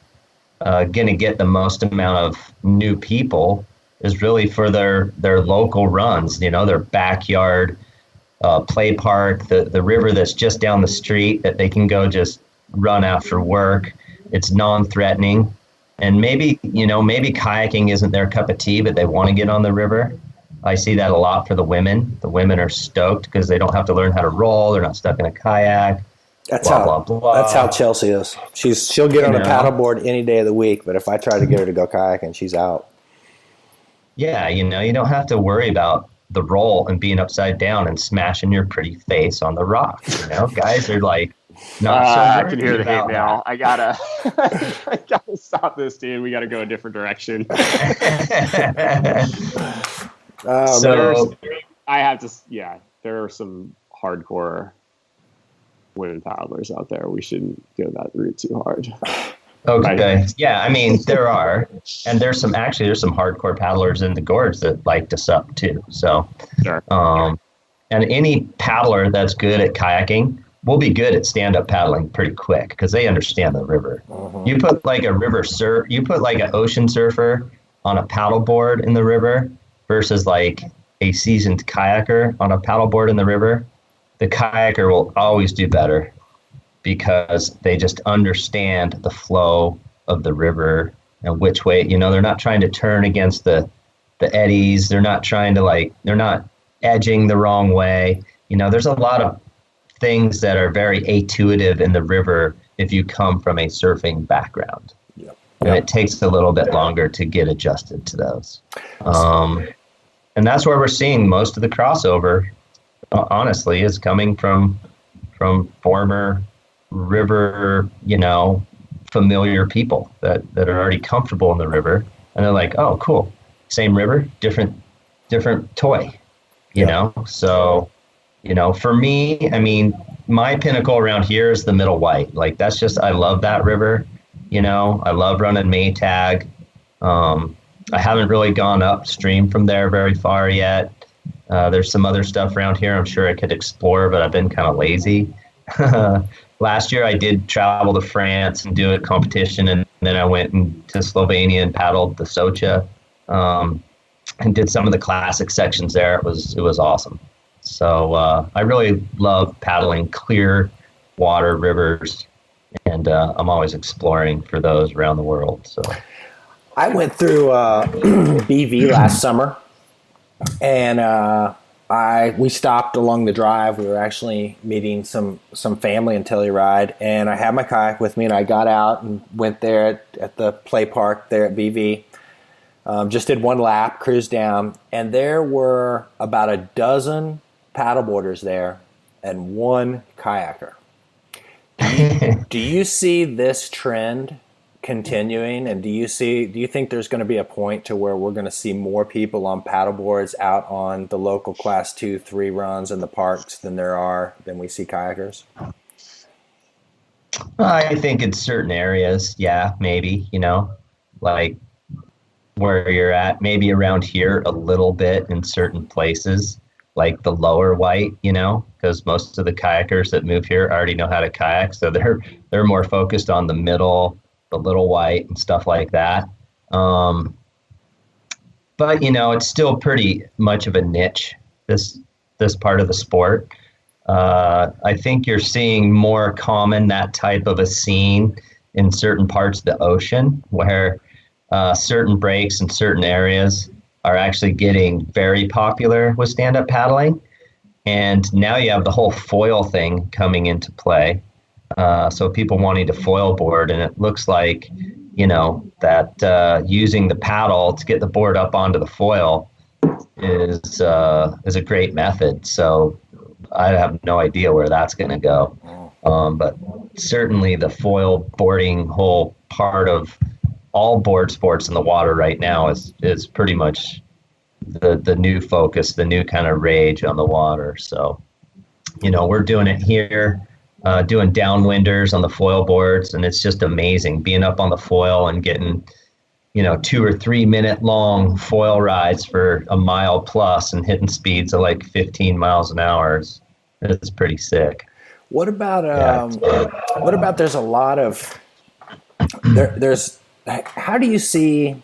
Speaker 5: going to get the most amount of new people is really for their local runs, their backyard play park, the river that's just down the street that they can go just run after work. It's non-threatening. And maybe kayaking isn't their cup of tea, but they want to get on the river. I see that a lot for the women. The women are stoked because they don't have to learn how to roll. They're not stuck in a kayak.
Speaker 2: That's
Speaker 5: blah, blah.
Speaker 2: That's how Chelsea is. She'll get on a paddleboard any day of the week, but if I try to get her to go kayaking, she's out.
Speaker 5: Yeah, you don't have to worry about the roll and being upside down and smashing your pretty face on the rocks. Guys are like, not so
Speaker 3: I can hear the hate
Speaker 5: about
Speaker 3: now. I gotta stop this, dude. We gotta go a different direction. I have to. Yeah, there are some hardcore women paddlers out there. We shouldn't go that route too hard.
Speaker 5: Okay. Yeah, I mean, there are. And there's some hardcore paddlers in the gorge that like to SUP too. So,
Speaker 3: sure.
Speaker 5: And any paddler that's good at kayaking will be good at stand-up paddling pretty quick because they understand the river. Mm-hmm. You put like an ocean surfer on a paddleboard in the river versus like a seasoned kayaker on a paddleboard in the river, the kayaker will always do better because they just understand the flow of the river and which way, they're not trying to turn against the eddies. They're not trying to they're not edging the wrong way. There's a lot of things that are very intuitive in the river if you come from a surfing background. Yep. And it takes a little bit longer to get adjusted to those. And that's where we're seeing most of the crossover, honestly, is coming from former river, familiar people that are already comfortable in the river. And they're like, oh, cool. Same river, different toy, So, for me, I mean, my pinnacle around here is the Middle White. Like, that's just, I love that river. I love running Maytag. I haven't really gone upstream from there very far yet. There's some other stuff around here I'm sure I could explore, but I've been kind of lazy. Last year I did travel to France and do a competition, and then I went to Slovenia and paddled the Socha, and did some of the classic sections there. It was awesome. So I really love paddling clear water rivers, and I'm always exploring for those around the world. So
Speaker 2: I went through BV last summer, and we stopped along the drive. We were actually meeting some family in Telluride, and I had my kayak with me, and I got out and went there at the play park there at BV. Just did one lap, cruised down, and there were about a dozen paddleboarders there and one kayaker. Do you see this trend continuing? And do you think there's going to be a point to where we're going to see more people on paddle boards out on the local class 2, 3 runs in the parks than we see kayakers?
Speaker 5: I think in certain areas, yeah, maybe, like where you're at, maybe around here a little bit in certain places, like the lower White, because most of the kayakers that move here already know how to kayak. So they're more focused on the middle, the Little White and stuff like that. But, it's still pretty much of a niche, this part of the sport. I think you're seeing more common that type of a scene in certain parts of the ocean where certain breaks in certain areas are actually getting very popular with stand-up paddling. And now you have the whole foil thing coming into play. So people wanting to foil board, and it looks like, that using the paddle to get the board up onto the foil is a great method. So I have no idea where that's going to go. But certainly the foil boarding whole part of all board sports in the water right now is pretty much the new focus, the new kind of rage on the water. So, we're doing it here, doing downwinders on the foil boards, and it's just amazing being up on the foil and getting, 2 or 3 minute long foil rides for a mile plus and hitting speeds of like 15 miles an hour. It's pretty sick.
Speaker 2: What about there's a lot of there's how do you see,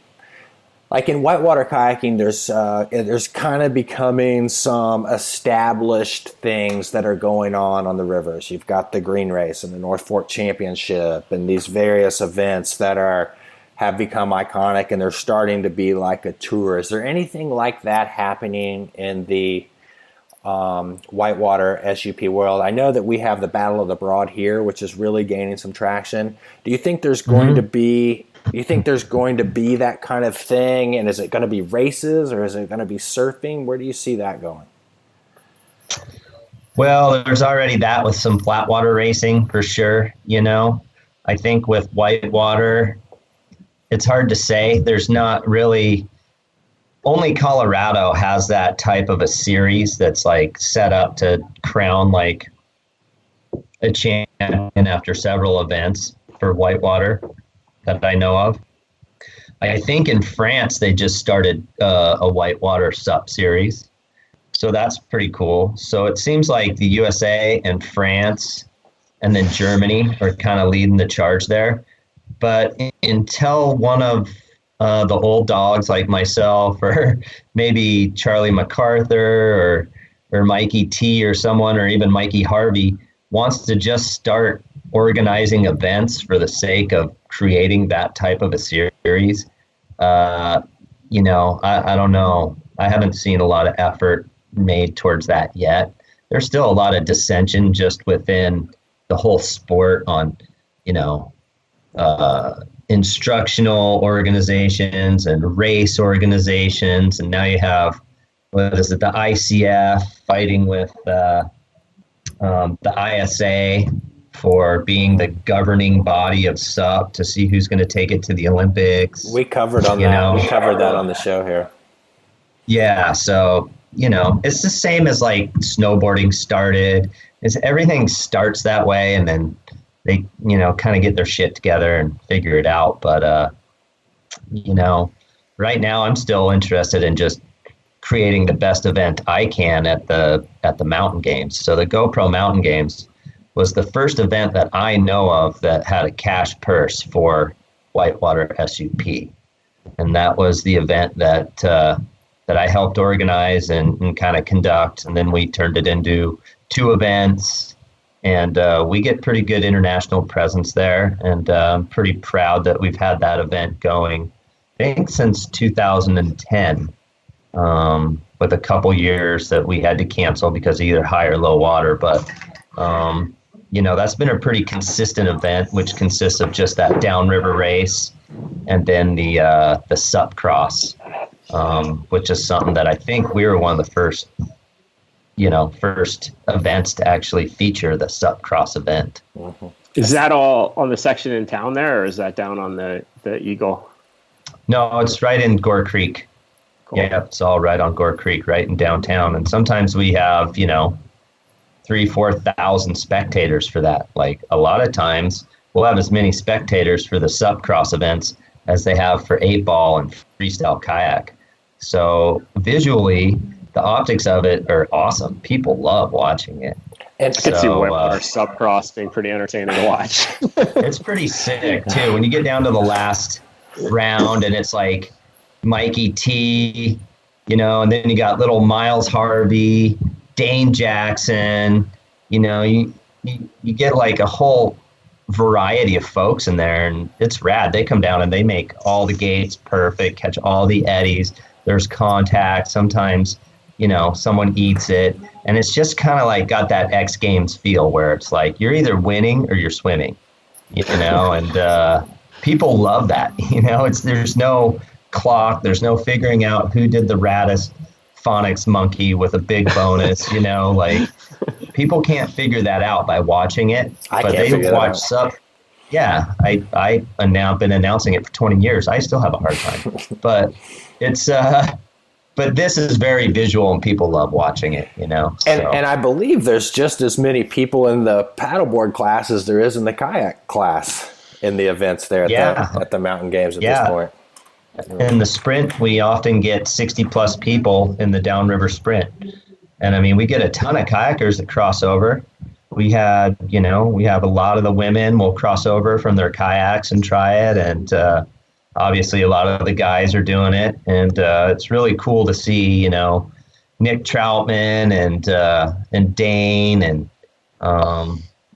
Speaker 2: like in whitewater kayaking, there's kind of becoming some established things that are going on the rivers. You've got the Green Race and the North Fork Championship and these various events that have become iconic, and they're starting to be like a tour. Is there anything like that happening in the whitewater SUP world? I know that we have the Battle of the Broad here, which is really gaining some traction. Do you think there's going to be that kind of thing? And is it going to be races, or is it going to be surfing? Where do you see that going?
Speaker 5: Well, there's already that with some flat water racing for sure. I think with whitewater, it's hard to say. There's not really, only Colorado has that type of a series that's like set up to crown like a champion after several events for whitewater that I know of. I think in France they just started a Whitewater SUP series, so that's pretty cool. So it seems like the USA and France and then Germany are kind of leading the charge there. But until one of the old dogs like myself, or maybe Charlie MacArthur or Mikey T or someone, or even Mikey Harvey wants to just start organizing events for the sake of creating that type of a series, I don't know. I haven't seen a lot of effort made towards that yet. There's still a lot of dissension just within the whole sport on, instructional organizations and race organizations. And now you have, the ICF fighting with the ISA for being the governing body of SUP to see who's going to take it to the Olympics.
Speaker 2: We covered on that. We covered that on the show here.
Speaker 5: Yeah. So, it's the same as like snowboarding started. Everything starts that way, and then they, kind of get their shit together and figure it out. But, right now I'm still interested in just creating the best event I can at the mountain games. So the GoPro Mountain Games was the first event that I know of that had a cash purse for Whitewater SUP. And that was the event that I helped organize and kind of conduct. And then we turned it into 2 events, and we get pretty good international presence there. And I'm pretty proud that we've had that event going, I think, since 2010, with a couple years that we had to cancel because of either high or low water. But, that's been a pretty consistent event, which consists of just that downriver race and then the SUP cross, which is something that I think we were one of the first events to actually feature the SUP cross event.
Speaker 2: Mm-hmm.
Speaker 4: Is that all on the section in town there, or is that down on the Eagle?
Speaker 5: No, it's right in Gore Creek.
Speaker 4: Cool.
Speaker 5: Yeah, it's all right on Gore Creek, right in downtown. And sometimes we have, 3,000-4,000 spectators for that. Like a lot of times we'll have as many spectators for the SUP cross events as they have for 8-ball and freestyle kayak. So visually, the optics of it are awesome. People love watching it.
Speaker 4: And I could see Whitewater SUP cross being pretty entertaining to watch.
Speaker 5: It's pretty sick too. When you get down to the last round and it's like Mikey T, and then you got little Miles Harvey, Dane Jackson, you get like a whole variety of folks in there, and it's rad. They come down and they make all the gates perfect, catch all the eddies. There's contact. Sometimes, someone eats it. And it's just kind of like got that X Games feel where it's like you're either winning or you're swimming, and people love that. There's no clock, there's no figuring out who did the raddest phonics monkey with a big bonus, like people can't figure that out by watching it.
Speaker 2: I
Speaker 5: but
Speaker 2: can't
Speaker 5: they
Speaker 2: figure that
Speaker 5: watch
Speaker 2: out.
Speaker 5: SUP. Yeah, I now been announcing it for 20 years. I still have a hard time, but it's but this is very visual and people love watching it,
Speaker 2: And I believe there's just as many people in the paddleboard class as there is in the kayak class in the events there at the mountain games at this point.
Speaker 5: In the sprint, we often get 60 plus people in the downriver sprint. And I mean, we get a ton of kayakers that cross over. We have a lot of the women will cross over from their kayaks and try it. And obviously a lot of the guys are doing it. And it's really cool to see, Nick Troutman and Dane and,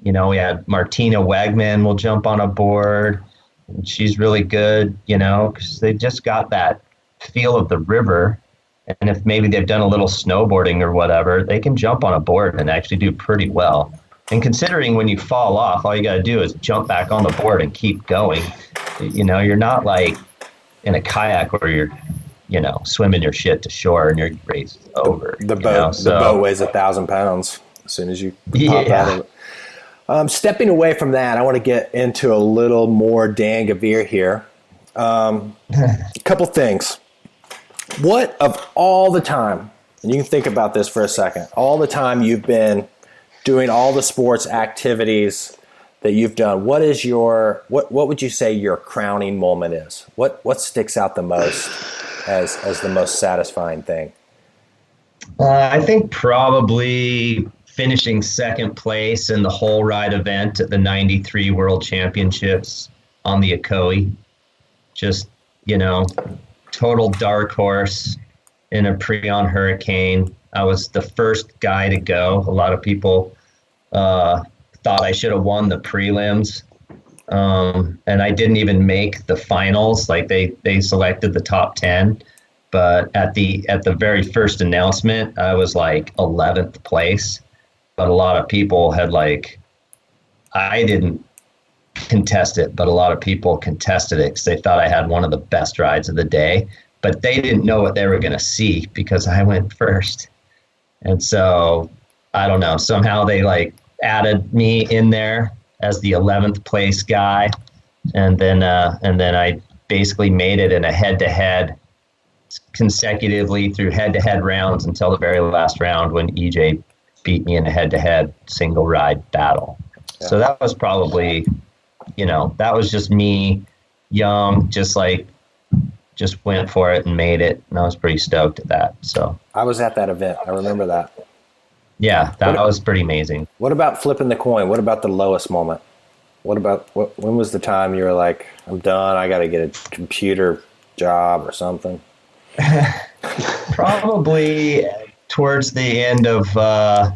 Speaker 5: we had Martina Wegman will jump on a board. And she's really good, because they just got that feel of the river. And if maybe they've done a little snowboarding or whatever, they can jump on a board and actually do pretty well. And considering when you fall off, all you got to do is jump back on the board and keep going. You're not like in a kayak where you're, swimming your shit to shore and you're raced over.
Speaker 2: The boat weighs 1,000 pounds as soon as you pop out of it. Stepping away from that, I want to get into a little more Dan Gavere here. A couple things. What of all the time, and you can think about this for a second, all the time you've been doing all the sports activities that you've done, what would you say your crowning moment is? What sticks out the most as the most satisfying thing?
Speaker 5: I think probably finishing second place in the whole ride event at the 93 World Championships on the Akoi. Just, total dark horse in a Prion Hurricane. I was the first guy to go. A lot of people thought I should have won the prelims. And I didn't even make the finals. Like they selected the top 10. But at the very first announcement, I was like 11th place. But a lot of people had I didn't contest it, but a lot of people contested it because they thought I had one of the best rides of the day. But they didn't know what they were going to see because I went first. And so, I don't know, somehow they added me in there as the 11th place guy. And then I basically made it in a head-to-head consecutively through head-to-head rounds until the very last round when EJ beat me in a head-to-head single ride battle. Yeah. So that was probably, that was just me, young, just went for it and made it. And I was pretty stoked at that. So
Speaker 2: I was at that event. I remember that.
Speaker 5: Yeah, that was pretty amazing.
Speaker 2: What about flipping the coin? What about the lowest moment? When was the time you were like, I'm done, I got to get a computer job or something?
Speaker 5: Probably towards the end of the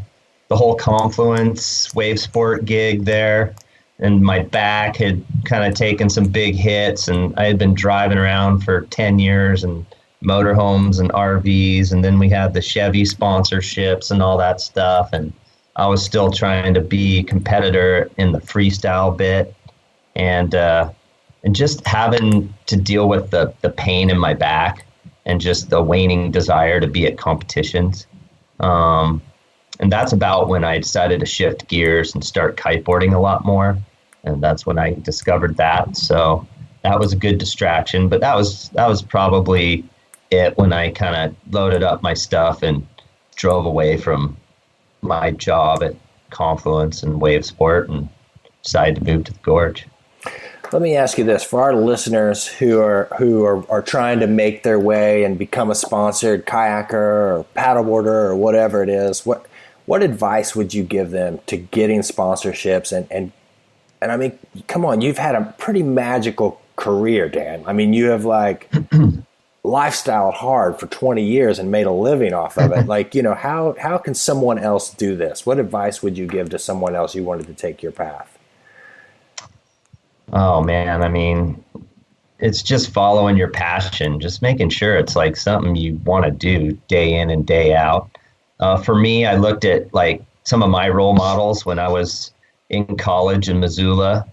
Speaker 5: whole Confluence wave sport gig there, and my back had kind of taken some big hits, and I had been driving around for 10 years and motorhomes and RVs, and then we had the Chevy sponsorships and all that stuff, and I was still trying to be a competitor in the freestyle bit, and just having to deal with the pain in my back and just the waning desire to be at competitions. And that's about when I decided to shift gears and start kiteboarding a lot more. And that's when I discovered that. So that was a good distraction, but that was probably it when I kind of loaded up my stuff and drove away from my job at Confluence and Wave Sport and decided to move to the Gorge.
Speaker 2: Let me ask you this: for our listeners who are trying to make their way and become a sponsored kayaker or paddleboarder or whatever it is, what advice would you give them to getting sponsorships? And I mean, come on, you've had a pretty magical career, Dan. I mean, you have like lifestyle hard for 20 years and made a living off of it. Like, you know, how can someone else do this? What advice would you give to someone else who wanted to take your path?
Speaker 5: Oh man, I mean, it's just following your passion, just making sure it's like something you want to do day in and day out. For me, I looked at like some of my role models when I was in college in Missoula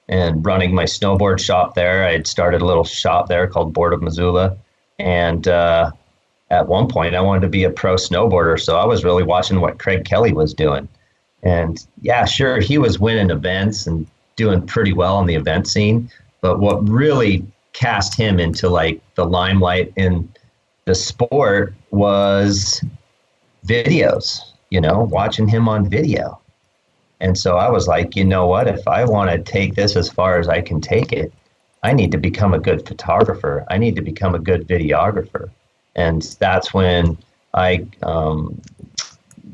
Speaker 5: and running my snowboard shop there. I had started a little shop there called Board of Missoula. And at one point, I wanted to be a pro snowboarder. So I was really watching what Craig Kelly was doing. And yeah, sure, he was winning events and doing pretty well in the event scene. But what really cast him into like the limelight in the sport was videos, you know, watching him on video. And so I was like, you know what, if I want to take this as far as I can take it, I need to become a good photographer. I need to become a good videographer. And that's when I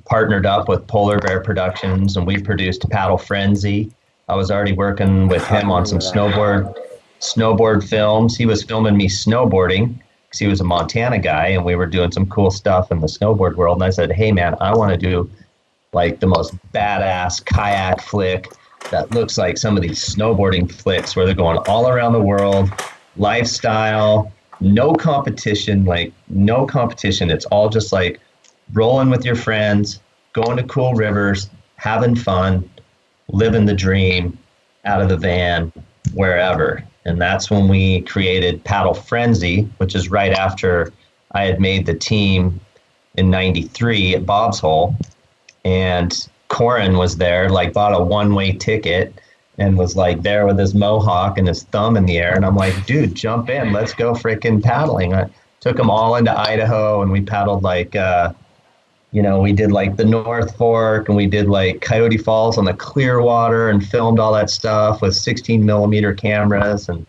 Speaker 5: partnered up with Polar Bear Productions and we produced Paddle Frenzy. I was already working with him on some snowboard films. He was filming me snowboarding because he was a Montana guy and we were doing some cool stuff in the snowboard world. And I said, hey man, I want to do like the most badass kayak flick that looks like some of these snowboarding flicks where they're going all around the world, lifestyle, no competition, like no competition. It's all just like rolling with your friends, going to cool rivers, having fun, living the dream out of the van, wherever. And that's when we created Paddle Frenzy, which is right after I had made the team in '93 at Bob's Hole. And Corin was there, like bought a one-way ticket and was like there with his mohawk and his thumb in the air. And I'm like, dude, jump in. Let's go freaking paddling. I took them all into Idaho and we paddled like, we did like the North Fork and we did like Coyote Falls on the Clearwater and filmed all that stuff with 16 millimeter cameras. And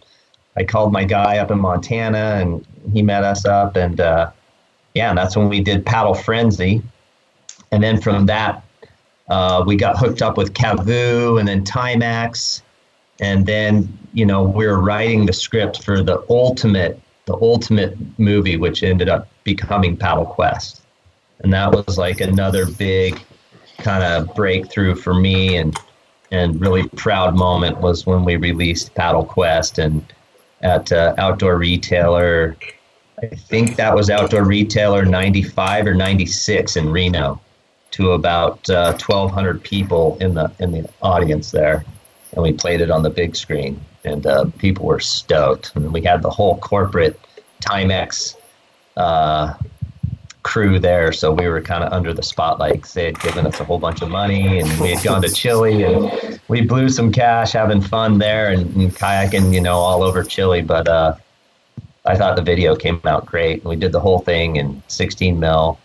Speaker 5: I called my guy up in Montana and he met us up. And and that's when we did Paddle Frenzy. And then from that, we got hooked up with Kavoo and then Timex. And then, we were writing the script for the ultimate movie, which ended up becoming Paddle Quest. And that was like another big kind of breakthrough for me and really proud moment was when we released Paddle Quest and at Outdoor Retailer. I think that was Outdoor Retailer 95 or 96 in Reno, to about 1,200 people in the audience there, and we played it on the big screen, and people were stoked. And we had the whole corporate Timex crew there, so we were kind of under the spotlight because they had given us a whole bunch of money, and we had gone to Chile, and we blew some cash having fun there and kayaking, all over Chile. But I thought the video came out great, and we did the whole thing in 16 mil.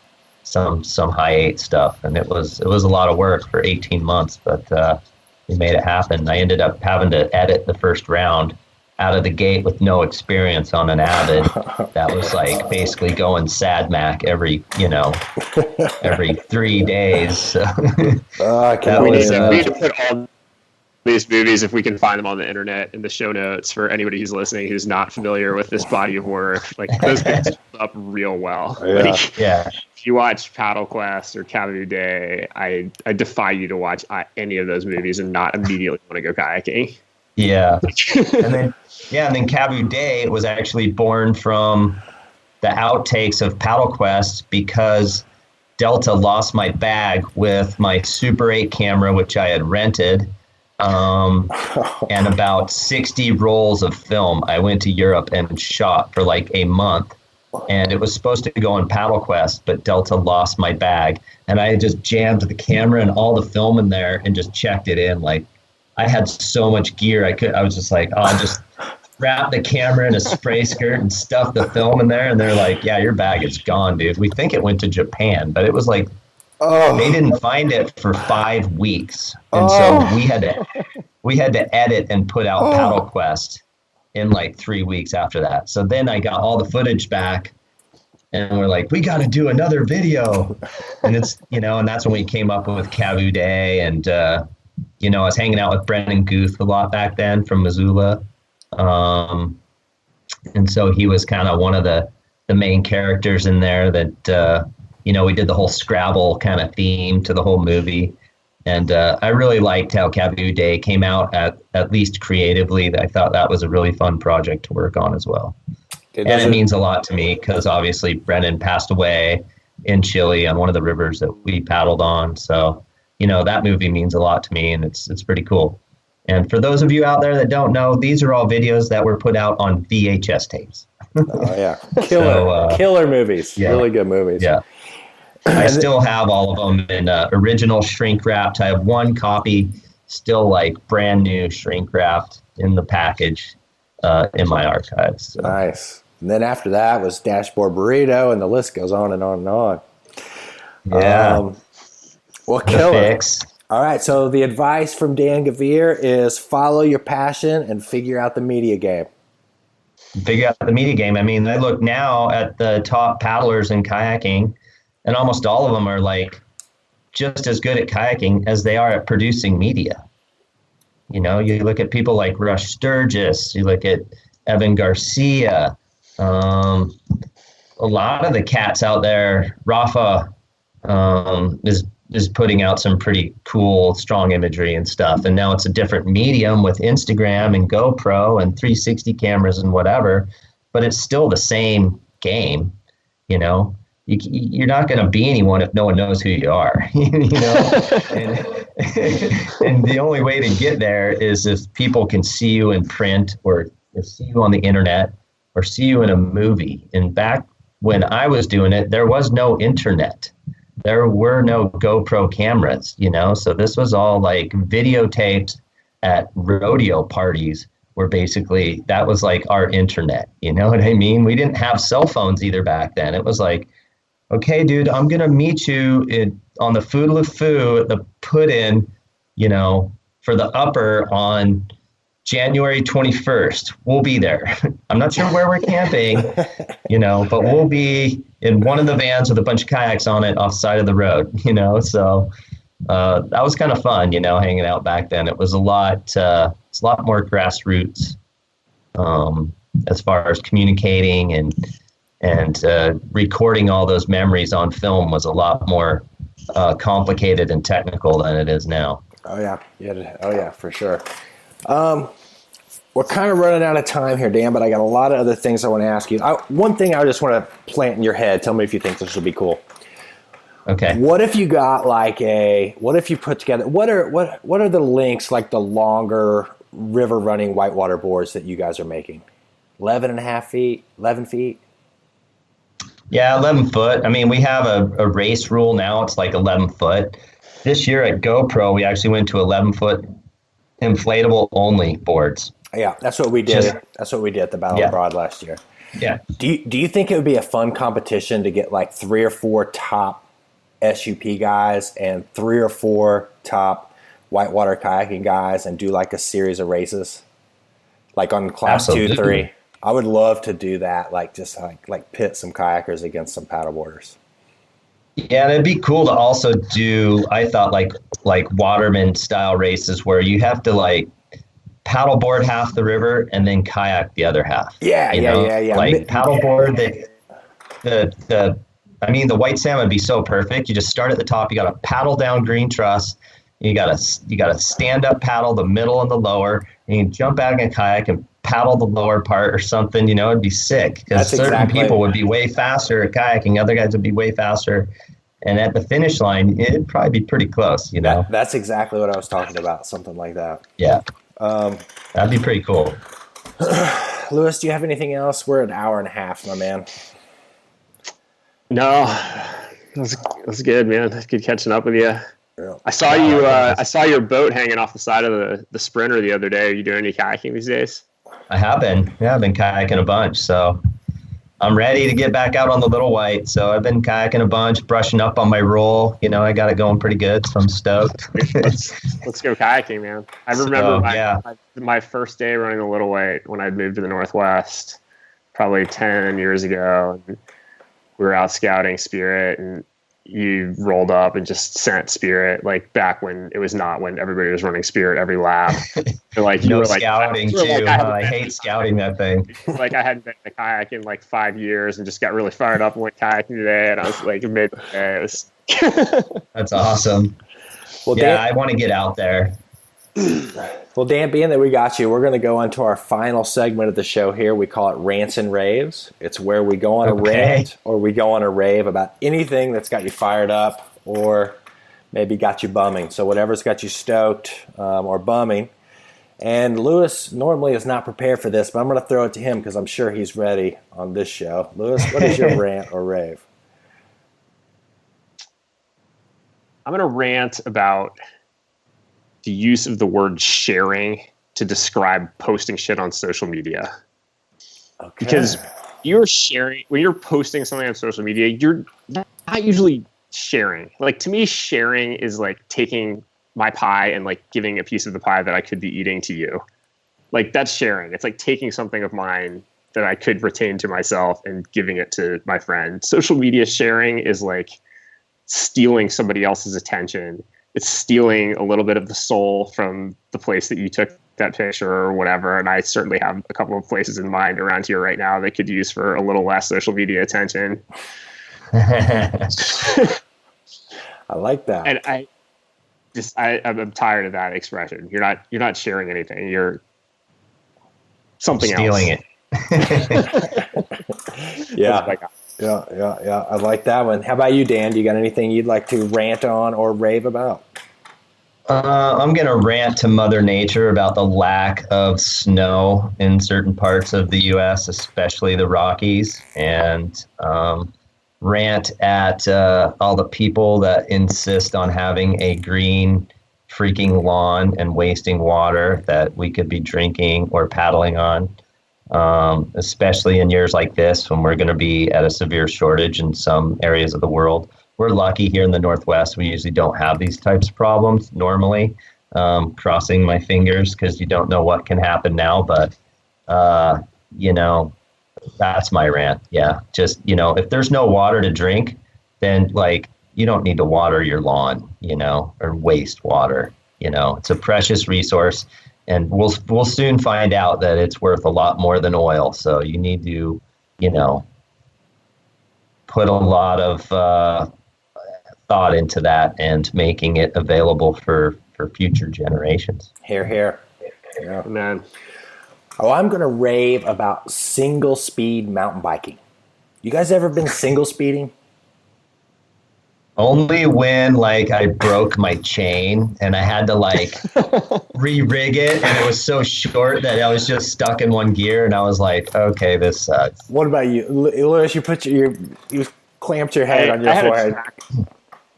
Speaker 5: Some high 8 stuff, and it was a lot of work for 18 months, but we made it happen. I ended up having to edit the first round out of the gate with no experience on an Avid. That was like basically going Sad Mac every 3 days. So
Speaker 3: we need to put all these movies, if we can find them on the internet, in the show notes for anybody who's listening who's not familiar with this body of work. Like those movies up real well.
Speaker 2: Yeah.
Speaker 3: If you watch Paddle Quest or Kavoo Day, I defy you to watch any of those movies and not immediately want to go kayaking.
Speaker 5: Yeah. and then Kavoo Day was actually born from the outtakes of Paddle Quest because Delta lost my bag with my Super 8 camera, which I had rented. And about 60 rolls of film. I went to Europe and shot for like a month, and it was supposed to go on Paddle Quest, but Delta lost my bag, and I just jammed the camera and all the film in there and just checked it in like I had so much gear. I was just like, oh, I'll just wrap the camera in a spray skirt and stuff the film in there. And they're like, yeah, your bag is gone, dude. We think it went to Japan, but it was like, they didn't find it for 5 weeks. And so we had to edit and put out Paddle Quest in like 3 weeks after that. So then I got all the footage back and we're like, we got to do another video. And it's, and that's when we came up with Kavu Day. And, I was hanging out with Brennan Guth a lot back then from Missoula. And so he was kind of one of the main characters in there that, we did the whole Scrabble kind of theme to the whole movie. And I really liked how Kavu Day came out, at least creatively. I thought that was a really fun project to work on as well. And it means a lot to me because obviously Brennan passed away in Chile on one of the rivers that we paddled on. So, that movie means a lot to me, and it's pretty cool. And for those of you out there that don't know, these are all videos that were put out on VHS tapes.
Speaker 2: Oh, yeah. Killer movies. Yeah. Really good movies.
Speaker 5: Yeah. I still have all of them in original shrink wrapped. I have one copy still like brand new shrink wrapped in the package in my archives. So.
Speaker 2: Nice. And then after that was Dashboard Burrito, and the list goes on and on and on.
Speaker 5: Yeah.
Speaker 2: Well, killer. All right, so the advice from Dan Gavere is follow your passion and figure out the media game.
Speaker 5: Figure out the media game. I mean, I look now at the top paddlers in kayaking, and almost all of them are like just as good at kayaking as they are at producing media. You look at people like Rush Sturgis, you look at Evan Garcia, a lot of the cats out there. Rafa is putting out some pretty cool, strong imagery and stuff. And now it's a different medium with Instagram and GoPro and 360 cameras and whatever, but it's still the same game. You're not going to be anyone if no one knows who you are, and the only way to get there is if people can see you in print or see you on the internet or see you in a movie. And back when I was doing it, there was no internet. There were no GoPro cameras, so this was all like videotaped at rodeo parties where basically that was like our internet. You know what I mean? We didn't have cell phones either back then. It was like, okay, dude, I'm going to meet you on the Foodaloo at the put-in, for the upper on January 21st. We'll be there. I'm not sure where we're camping, but we'll be in one of the vans with a bunch of kayaks on it off the side of the road, So that was kind of fun, hanging out back then. It was a lot more grassroots as far as communicating and recording all those memories on film was a lot more complicated and technical than it is now.
Speaker 2: Oh yeah, for sure. We're kind of running out of time here, Dan, but I got a lot of other things I want to ask you. One thing I just want to plant in your head. Tell me if you think this would be cool.
Speaker 5: Okay.
Speaker 2: What if you got what if you put together, what are the links, like the longer river running whitewater boards that you guys are making? 11 feet?
Speaker 5: Yeah, 11 foot. I mean, we have a race rule now. It's like 11 foot. This year at GoPro, we actually went to 11 foot inflatable only boards.
Speaker 2: Yeah, that's what we did. That's what we did at the Battle of Broad last year.
Speaker 5: Yeah.
Speaker 2: Do you think it would be a fun competition to get like 3 or 4 top SUP guys and 3 or 4 top whitewater kayaking guys and do like a series of races, like on class
Speaker 5: Absolutely.
Speaker 2: 2, 3? I would love to do that, like just like pit some kayakers against some paddleboarders.
Speaker 5: Yeah, and it'd be cool to also do, I thought, like waterman style races where you have to like paddleboard half the river and then kayak the other half.
Speaker 2: Yeah.
Speaker 5: Like paddleboard, the white salmon would be so perfect. You just start at the top. You got to paddle down green truss. You got to stand up paddle the middle and the lower, and you jump out in a kayak and paddle the lower part or something. It'd be sick because certain people would be way faster at kayaking. Other guys would be way faster. And at the finish line, it'd probably be pretty close,
Speaker 2: That's exactly what I was talking about, something like that.
Speaker 5: Yeah. That'd be pretty cool.
Speaker 2: Lewis, do you have anything else? We're at an hour and a half, my man.
Speaker 4: No, that's good, man. That's good catching up with you.
Speaker 2: Yeah.
Speaker 3: I saw you. I saw your boat hanging off the side of the Sprinter the other day. Are you doing any kayaking these days?
Speaker 5: I have been. Yeah, I've been kayaking a bunch. So I'm ready to get back out on the Little White. So I've been kayaking a bunch, brushing up on my roll. You know, I got it going pretty good. So I'm stoked.
Speaker 3: Let's go kayaking, man. I remember my first day running the Little White when I moved to the Northwest, probably 10 years ago. And we were out scouting Spirit, and you rolled up and just sent Spirit, like back when it was not when everybody was running Spirit every lap. Like
Speaker 5: you were scouting too. I hate scouting that thing.
Speaker 3: Like I hadn't been in a kayak in like 5 years and just got really fired up and went kayaking today. And I was like midday.
Speaker 5: That's awesome. Well, yeah, Dan, I want to get out there.
Speaker 2: Well, Dan, being that we got you, we're going to go on to our final segment of the show here. We call it Rants and Raves. It's where we go on a rant or we go on a rave about anything that's got you fired up or maybe got you bumming. So whatever's got you stoked or bumming. And Lewis normally is not prepared for this, but I'm going to throw it to him because I'm sure he's ready on this show. Lewis, what is your rant or rave?
Speaker 3: I'm going to rant about the use of the word sharing to describe posting shit on social media. Okay. Because you're sharing, when you're posting something on social media, you're not usually sharing. Like, to me, sharing is like taking my pie and like giving a piece of the pie that I could be eating to you. Like, that's sharing. It's like taking something of mine that I could retain to myself and giving it to my friend. Social media sharing is like stealing somebody else's attention. It's stealing a little bit of the soul from the place that you took that picture or whatever. And I certainly have a couple of places in mind around here right now that could use for a little less social media attention.
Speaker 2: I like that.
Speaker 3: And I'm tired of that expression. You're not sharing anything. You're something
Speaker 5: stealing
Speaker 3: else.
Speaker 5: It.
Speaker 2: Yeah. Yeah. I like that one. How about you, Dan? Do you got anything you'd like to rant on or rave about?
Speaker 5: I'm going to rant to Mother Nature about the lack of snow in certain parts of the U.S., especially the Rockies, and rant at all the people that insist on having a green freaking lawn and wasting water that we could be drinking or paddling on. Especially in years like this when we're going to be at a severe shortage in some areas of the world. We're lucky here in the Northwest. We usually don't have these types of problems normally. Crossing my fingers because you don't know what can happen now. But, that's my rant. Yeah. Just, if there's no water to drink, then like you don't need to water your lawn, or waste water. It's a precious resource. And we'll soon find out that it's worth a lot more than oil. So you need to, put a lot of thought into that and making it available for future generations.
Speaker 2: Hear.
Speaker 3: Yeah. Man.
Speaker 2: Oh, I'm going to rave about single speed mountain biking. You guys ever been single speeding?
Speaker 5: Only when I broke my chain and I had to re-rig it, and it was so short that I was just stuck in one gear, and I was like, okay, this sucks.
Speaker 2: What about you, Lewis? You put you clamped your head on your forehead.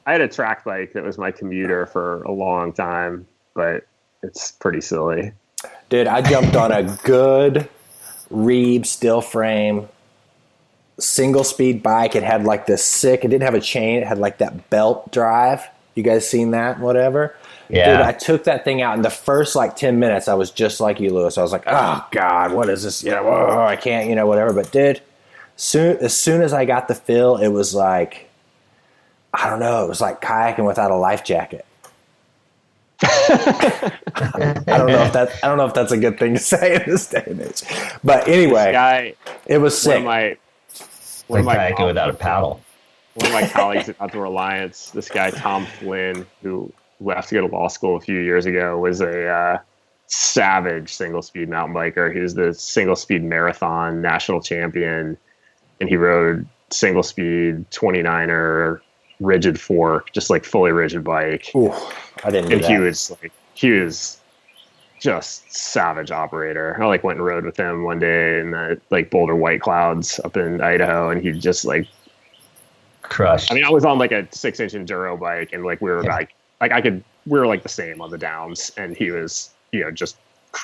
Speaker 3: I had a track bike that was my commuter for a long time, but it's pretty silly.
Speaker 2: Dude, I jumped on a good Reeb steel frame single speed bike. It had it didn't have a chain. It had that belt drive. You guys seen that? Whatever.
Speaker 5: Yeah.
Speaker 2: Dude, I took that thing out in the first 10 minutes. I was just like you, Lewis. I was like, oh God, what is this? Whoa, I can't, whatever. But dude, as soon as I got the feel, it was I don't know. It was like kayaking without a life jacket. I don't know if that's a good thing to say in this day and age. But anyway, it was sick.
Speaker 5: Kayaking without a paddle.
Speaker 3: One of my colleagues at Outdoor Alliance, this guy Tom Flynn, who left to go to law school a few years ago, was a savage single speed mountain biker. He was the single speed marathon national champion, and he rode single speed 29er rigid fork, just fully rigid bike.
Speaker 2: Ooh, I didn't do that.
Speaker 3: And he was just savage operator. I went and rode with him one day in the Boulder White Clouds up in Idaho, and he just
Speaker 5: crushed.
Speaker 3: I mean, I was on a 6-inch enduro bike, and we were like we were like the same on the downs, and he was, just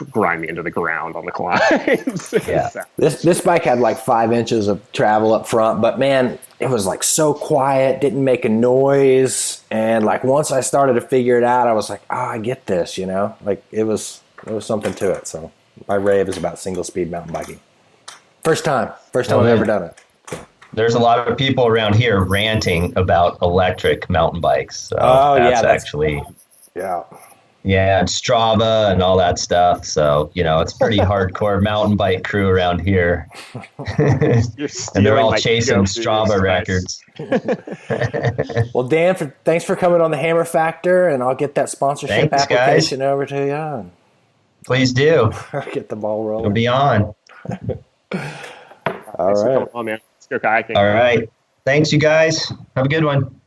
Speaker 3: grind me into the ground on the climbs.
Speaker 5: Yeah.
Speaker 2: This bike had like 5 inches of travel up front, but man, it was like so quiet, didn't make a noise. And like once I started to figure it out, I was like, I get this, like it was something to it. So my rave is about single speed mountain biking. First time I've ever done it.
Speaker 5: There's a lot of people around here ranting about electric mountain bikes. So that's actually, yeah, and Strava and all that stuff. So, it's pretty hardcore mountain bike crew around here. And they're all chasing Strava records.
Speaker 2: Well, Dan, thanks for coming on the Hammer Factor, and I'll get that sponsorship application over to you.
Speaker 5: Please do.
Speaker 2: Get the ball rolling.
Speaker 5: It'll be on.
Speaker 2: All right.
Speaker 3: Oh, man. Let's go kayaking.
Speaker 5: All right. Thanks, you guys. Have a good one.